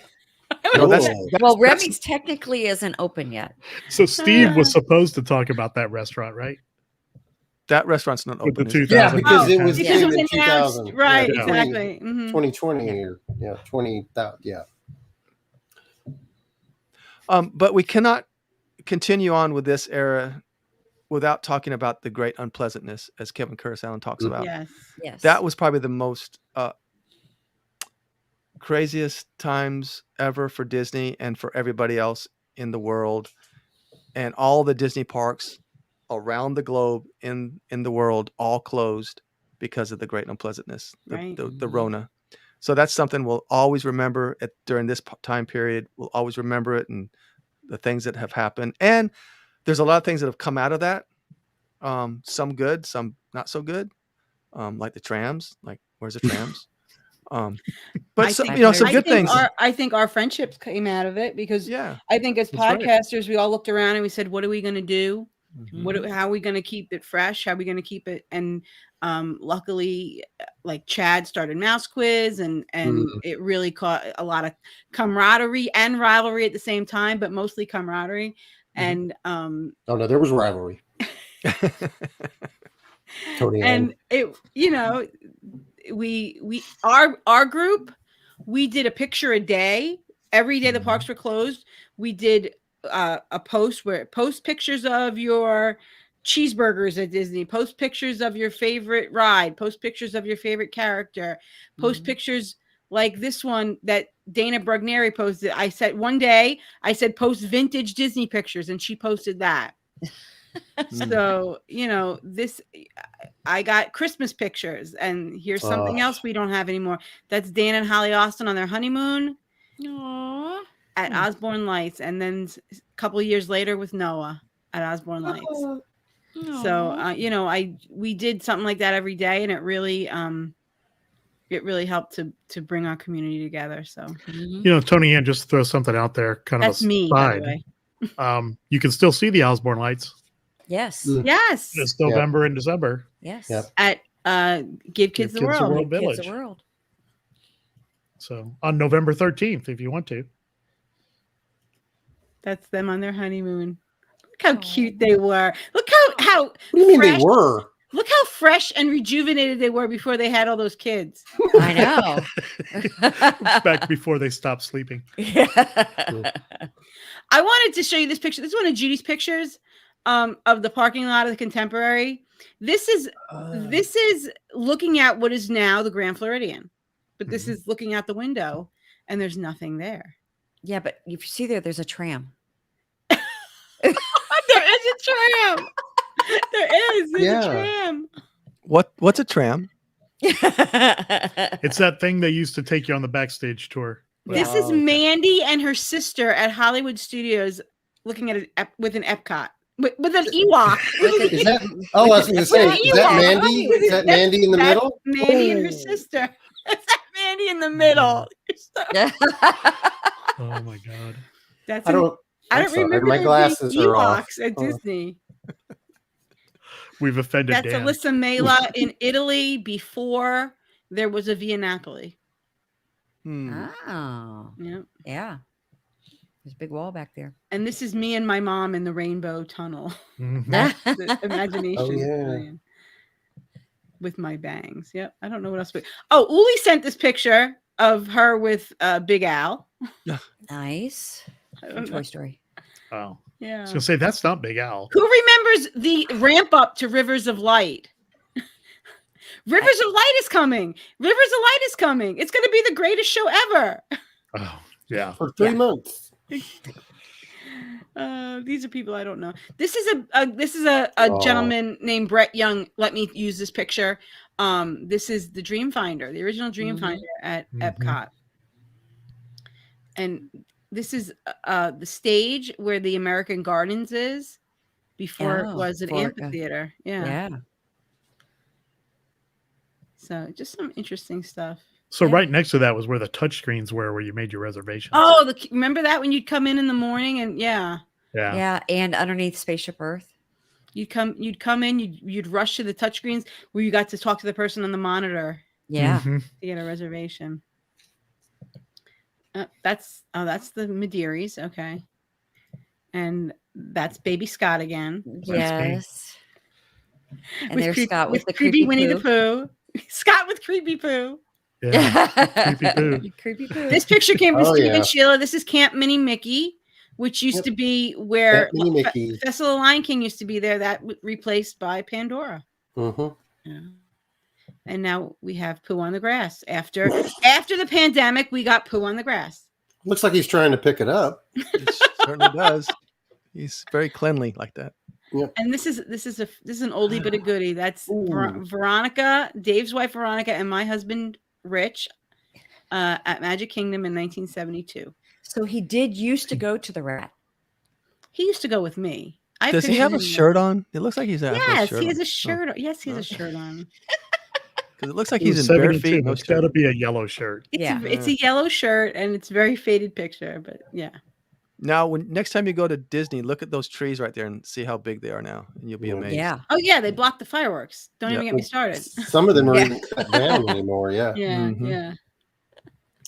No, that's- Cool. Well, Remy's technically isn't open yet. So Steve was supposed to talk about that restaurant, right? That restaurant's not With the open. is it? 2000. Yeah, because it was because it was in announced, 2000. right? Yeah. Exactly. Mhm. 2020 or 20,000. Yeah. But we cannot continue on with this era without talking about the great unpleasantness, as Kevin Curtis Allen talks about. Yes. Yes. That was probably the most craziest times ever for Disney and for everybody else in the world, and all the Disney parks around the globe in the world all closed because of the great unpleasantness, Right. the Rona. So that's something we'll always remember during this time period. We'll always remember it and the things that have happened. And there's a lot of things that have come out of that. Some good, some not so good. Like the trams. Like, where's the trams? But I some, think- some I good think things. I think our friendships came out of it because Yeah. I think as That's right. podcasters, we all looked around and we said, "What are we going to do?" How are we going to keep it fresh? How are we going to keep it? And luckily, like Chad started Mouse Quiz, and it really caught a lot of camaraderie and rivalry at the same time, but mostly camaraderie. And oh no, there was rivalry. Tony and it, you know, our group, we did a picture a day. Every day the parks were closed, we did a post pictures of your cheeseburgers at Disney, post pictures of your favorite ride, post pictures of your favorite character, post pictures like this one that Dana Brugneri posted. I said one day, post vintage Disney pictures, and she posted that. So, you know, I got Christmas pictures, and here's something else we don't have anymore. That's Dan and Holly Austin on their honeymoon. Aww. At Osborne Lights, and then a couple of years later with Noah at Osborne Lights. So you know, we did something like that every day, and it really helped to bring our community together. So you know, Tony Ann, just throw something out there, kind that's of me, by the way. You can still see the Osborne Lights. Yes. Yes. This November and December. Yes. Yep. At Give Kids the World. Village. Kids the World. So on November 13th, if you want to. That's them on their honeymoon. Look how cute they were. Look how What do you mean fresh, they were? Look how fresh and rejuvenated they were before they had all those kids. I know. Back before they stopped sleeping. Yeah. I wanted to show you this picture. This is one of Judy's pictures of the parking lot of the Contemporary. This is looking at what is now the Grand Floridian, but this is looking out the window, and there's nothing there. Yeah, but if you see there's a tram. There is a tram. There's a tram. What's a tram? It's that thing they used to take you on the backstage tour. This is Mandy and her sister at Hollywood Studios looking at it with an Epcot. With an Ewok. Is that? Oh, I was going to say, is that Mandy? Is that Mandy in the middle? Mandy and her sister. Is that Mandy in the middle? Oh my God. I don't remember my glasses are off. Ewoks at Disney. We've offended That's Dan. Alyssa Mela in Italy before there was a Via Napoli. Oh. Yeah. Yeah. There's a big wall back there. And this is me and my mom in the Rainbow Tunnel. Mhm. The imagination. Oh, yeah. With my bangs. Yep. I don't know what else. Uli sent this picture of her with Big Al. Nice. From Toy Story. Oh. Yeah. I was going to say, that's not Big Al. Who remembers the ramp up to Rivers of Light? Rivers of Light is coming. Rivers of Light is coming. It's going to be the greatest show ever. Oh, yeah. For 3 months. These are people I don't know. This is a gentleman named Brett Young. Let me use this picture. This is the Dreamfinder, the original Dreamfinder at Epcot. And this is the stage where the American Gardens is before it was an amphitheater. Yeah. So just some interesting stuff. So right next to that was where the touchscreens were, where you made your reservations. Oh, remember that when you'd come in the morning and yeah, and underneath Spaceship Earth, you'd come in, you'd rush to the touchscreens where you got to talk to the person on the monitor. Yeah, to get a reservation. That's the Madeiris, okay, and that's Baby Scott again. Yes, and with there's Scott with the creepy Winnie the Pooh. Scott with creepy Pooh. Yeah. Creepy Pooh. Creepy Pooh. This picture came from Steve and Sheila. This is Camp Mini Mickey, which used to be where Festival of the Lion King used to be there. That replaced by Pandora. Yeah. And now we have Pooh on the Grass. After the pandemic, we got Pooh on the Grass. Looks like he's trying to pick it up. It certainly does. He's very cleanly like that. Yep. And this is an oldie but a goodie. That's Veronica, Dave's wife Veronica, and my husband Rich at Magic Kingdom in 1972. So he did used to go to the Rat. He used to go with me. Does he have a shirt on? It looks like he's yes, he has a shirt on. Yes, he has a shirt on. Because it looks like he's in bare feet. It's got to be a yellow shirt. It's a yellow shirt, and it's a very faded picture, but yeah. Now, when next time you go to Disney, look at those trees right there and see how big they are now, and you'll be amazed. Yeah. Oh yeah, they blocked the fireworks. Don't even get me started. Some of them are Yeah. even cut down anymore. Yeah. Yeah, Mhm. yeah.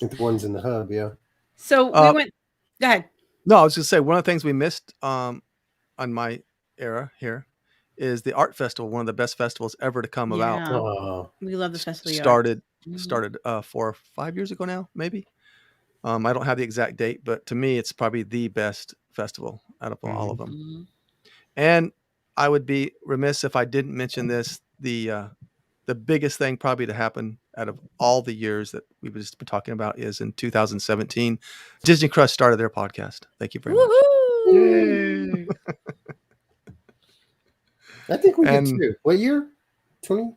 The ones in the hub. Yeah. So we went. Go ahead. No, I was just saying one of the things we missed on my era here is the art festival, one of the best festivals ever to come about. Yeah. Oh, We love the festival. of Arts. Started 4 or 5 years ago now, maybe. I don't have the exact date, but to me, it's probably the best festival out of all of them. Mhm. And I would be remiss if I didn't mention this. The biggest thing probably to happen out of all the years that we've just been talking about is in 2017, Disney Crush started their podcast. Thank you very much. Woohoo! Yay. I think we did And- too. What year? 20?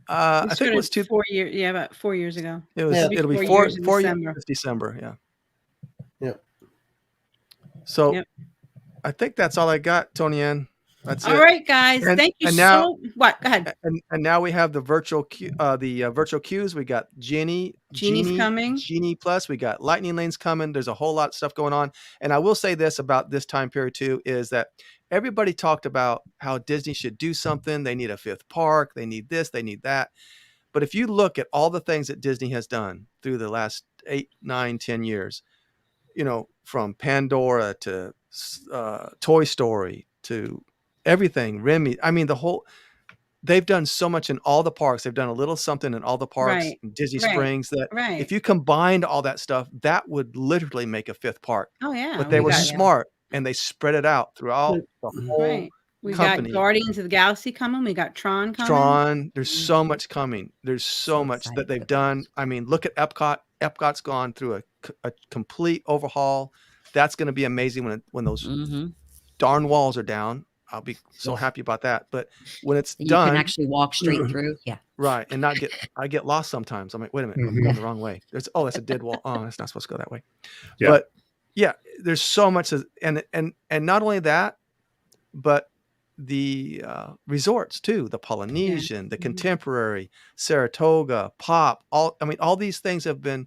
I think it was 4 years. Yeah, about 4 years ago. It was. Yeah. It'll be 4 4 years in 4 December. years December. Yeah. Yep. So Yep. I think that's all I got, Tony Ann. That's All it. right, guys. And- Thank you and now- so. What? Go ahead. And now we have the virtual virtual queues. We got Genie's Genie coming. Genie Plus. We got Lightning Lanes coming. There's a whole lot of stuff going on. And I will say this about this time period too is that everybody talked about how Disney should do something. They need a fifth park. They need this. They need that. But if you look at all the things that Disney has done through the last 8, 9, 10 years, from Pandora to Toy Story to everything, Remy. I mean, they've done so much in all the parks. They've done a little something in all the parks, Right. in Disney Right. Springs, that Right. if you combined all that stuff, that would literally make a fifth park. Oh yeah. But they we were got- smart and they spread it out throughout the whole Right. We company. got Guardians of the Galaxy coming. We got Tron coming. Tron. There's so much coming. There's so So much excited that they've for done. this. I mean, look at Epcot. Epcot's gone through a complete overhaul. That's going to be amazing when those Mhm. darn walls are down. I'll be so happy about that. But when it's You done, can actually walk straight through. Yeah. right, and I get lost sometimes. I'm like, wait a minute, I'm going the wrong way. That's a dead wall. Oh, it's not supposed to go that way. Yeah. But yeah, there's so much, and not only that, but the resorts too, the Polynesian, the Mhm. Contemporary, Saratoga, Pop. All these things have been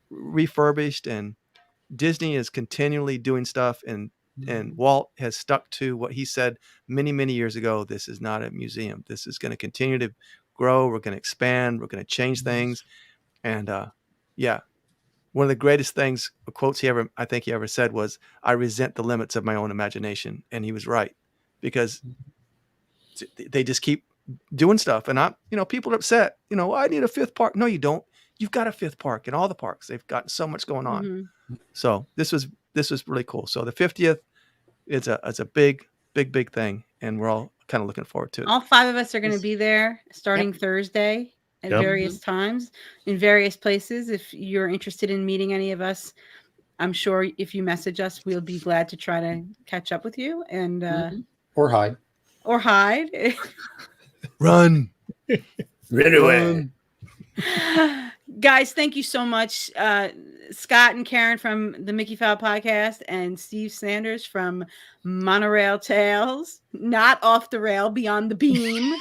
refurbished, and Disney is continually doing stuff, and Walt has stuck to what he said many years ago. This is not a museum. This is going to continue to grow. We're going to expand. We're going to change things. And yeah, one of the greatest things, quotes I think he ever said was, "I resent the limits of my own imagination." And he was right, because they just keep doing stuff. And people are upset. I need a fifth park. No, you don't. You've got a fifth park in all the parks. They've got so much going on. Mhm. So this was really cool. So the 50th is a big thing, and we're all kind of looking forward to it. All 5 of us are going to be there starting Thursday at Yep. various times in various places. If you're interested in meeting any of us, I'm sure if you message us, we'll be glad to try to catch up with you and Mhm. Or hide. or hide. Run. Right away. Guys, thank you so much. Scott and Karen from the Mickeyphile podcast and Steve Sanders from Monorail Tales, not off the rail, beyond the beam.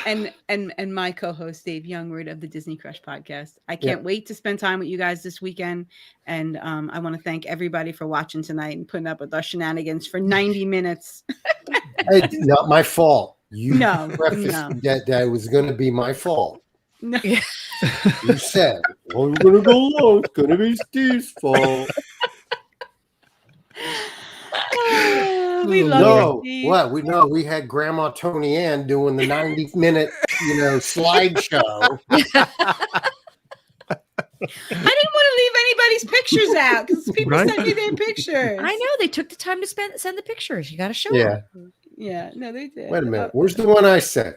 and my co-host Dave Youngward of the Disney Crush podcast. I can't wait to spend time with you guys this weekend, and I want to thank everybody for watching tonight and putting up with our shenanigans for 90 minutes. Hey, not my fault. You No, prefaced no. that was going to be my fault. No. You said, well, I'm going to go low. It's going to be Steve's fault. We love No, you, Steve. what? We had Grandma Tony Ann doing the 90-minute, slideshow. I didn't want to leave anybody's pictures out because people Right. sent me their pictures. I know they took the time to send the pictures. You got to show Yeah. them. Yeah, no, they did. Wait a minute. Where's the one I sent?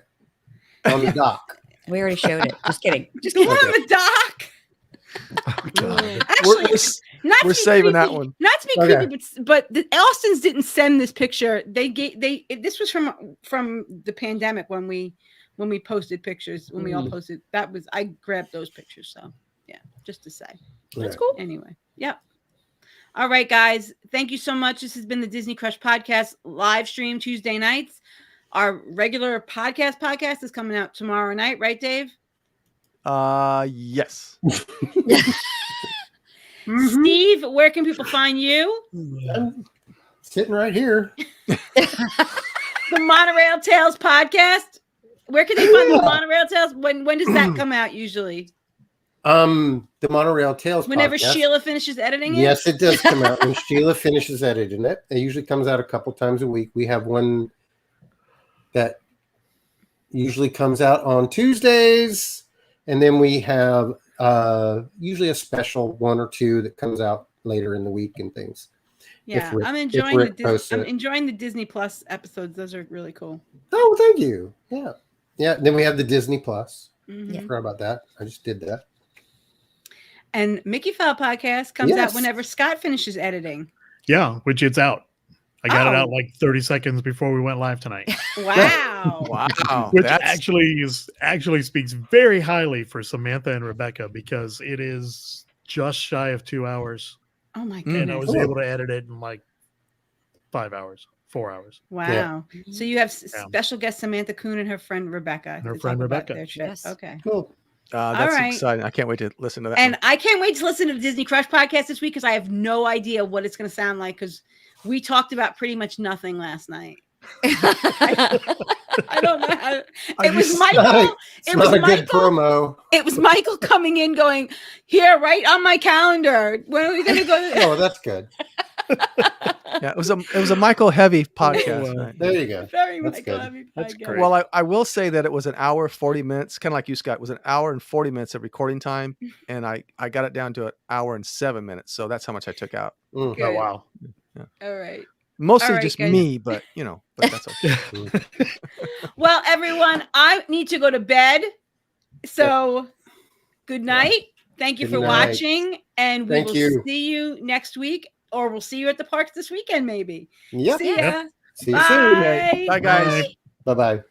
On the dock. We already showed it. Just kidding. Just The kidding. one on the dock. Oh, God. Actually, not to We're be saving that creepy- one. Not to be Okay. creepy, but the Austins didn't send this picture. This was from the pandemic when we posted pictures, when we all posted. I grabbed those pictures. So yeah, just to say. That's Cool. Anyway, yep. All right, guys. Thank you so much. This has been the Disney Crush podcast live stream Tuesday nights. Our regular podcast is coming out tomorrow night, right, Dave? Yes. Steve, where can people find you? I'm sitting right here. The Monorail Tales podcast. Where can they find the Monorail Tales? When does that come out usually? The Monorail Tales Whenever podcast. Sheila finishes editing it? Yes, it does come out when Sheila finishes editing it. It usually comes out a couple times a week. We have one that usually comes out on Tuesdays, and then we have usually a special one or two that comes out later in the week and things. Yeah, Rick- I'm if enjoying Rick posts I'm it. enjoying the Disney Plus episodes. Those are really cool. Oh, thank you. Yeah. Then we have the Disney Plus. Mhm. I forgot about that. I just did that. And Mickeyphile podcast comes out Yes. whenever Scott finishes editing. Yeah, which it's out. I got it Oh. out like 30 seconds before we went live tonight. Wow. Wow. Which That's actually speaks very highly for Samantha and Rebecca because it is just shy of 2 hours. Oh my And I goodness. was Cool. able to edit it in like 5 hours, 4 hours. Wow. So you have Yeah. special guest Samantha Kuhn and her friend Rebecca. And her to friend talk about Rebecca. their trip. Yes. Okay. Cool. that's right. exciting. I can't wait to listen to that. And one. I can't wait to listen to the Disney Crush podcast this week because I have no idea what it's going to sound like because we talked about pretty much nothing last night. I don't know. It was Michael. It's It was not a good Michael. promo. It was Michael coming in going, here, right on my calendar. When are we going to go? Oh, that's good. Yeah, it was a Michael heavy podcast. Right? There you go. Very That's Michael good. heavy That's podcast. great. Well, I will say that it was an hour 40 minutes, kind of like you, Scott. It was an hour and 40 minutes of recording time, and I got it down to an hour and 7 minutes. So that's how much I took out. Mm. Good. Oh, wow. All right. Mostly All right, just guys. me, but that's okay. Well, everyone, I need to go to bed. So good night. Thank you Good for night. watching. And we Thank will you. see you next week, or we'll see you at the parks this weekend, maybe. Yep. See ya. Yep. See you soon. Bye. Bye, guys. Bye. Bye bye.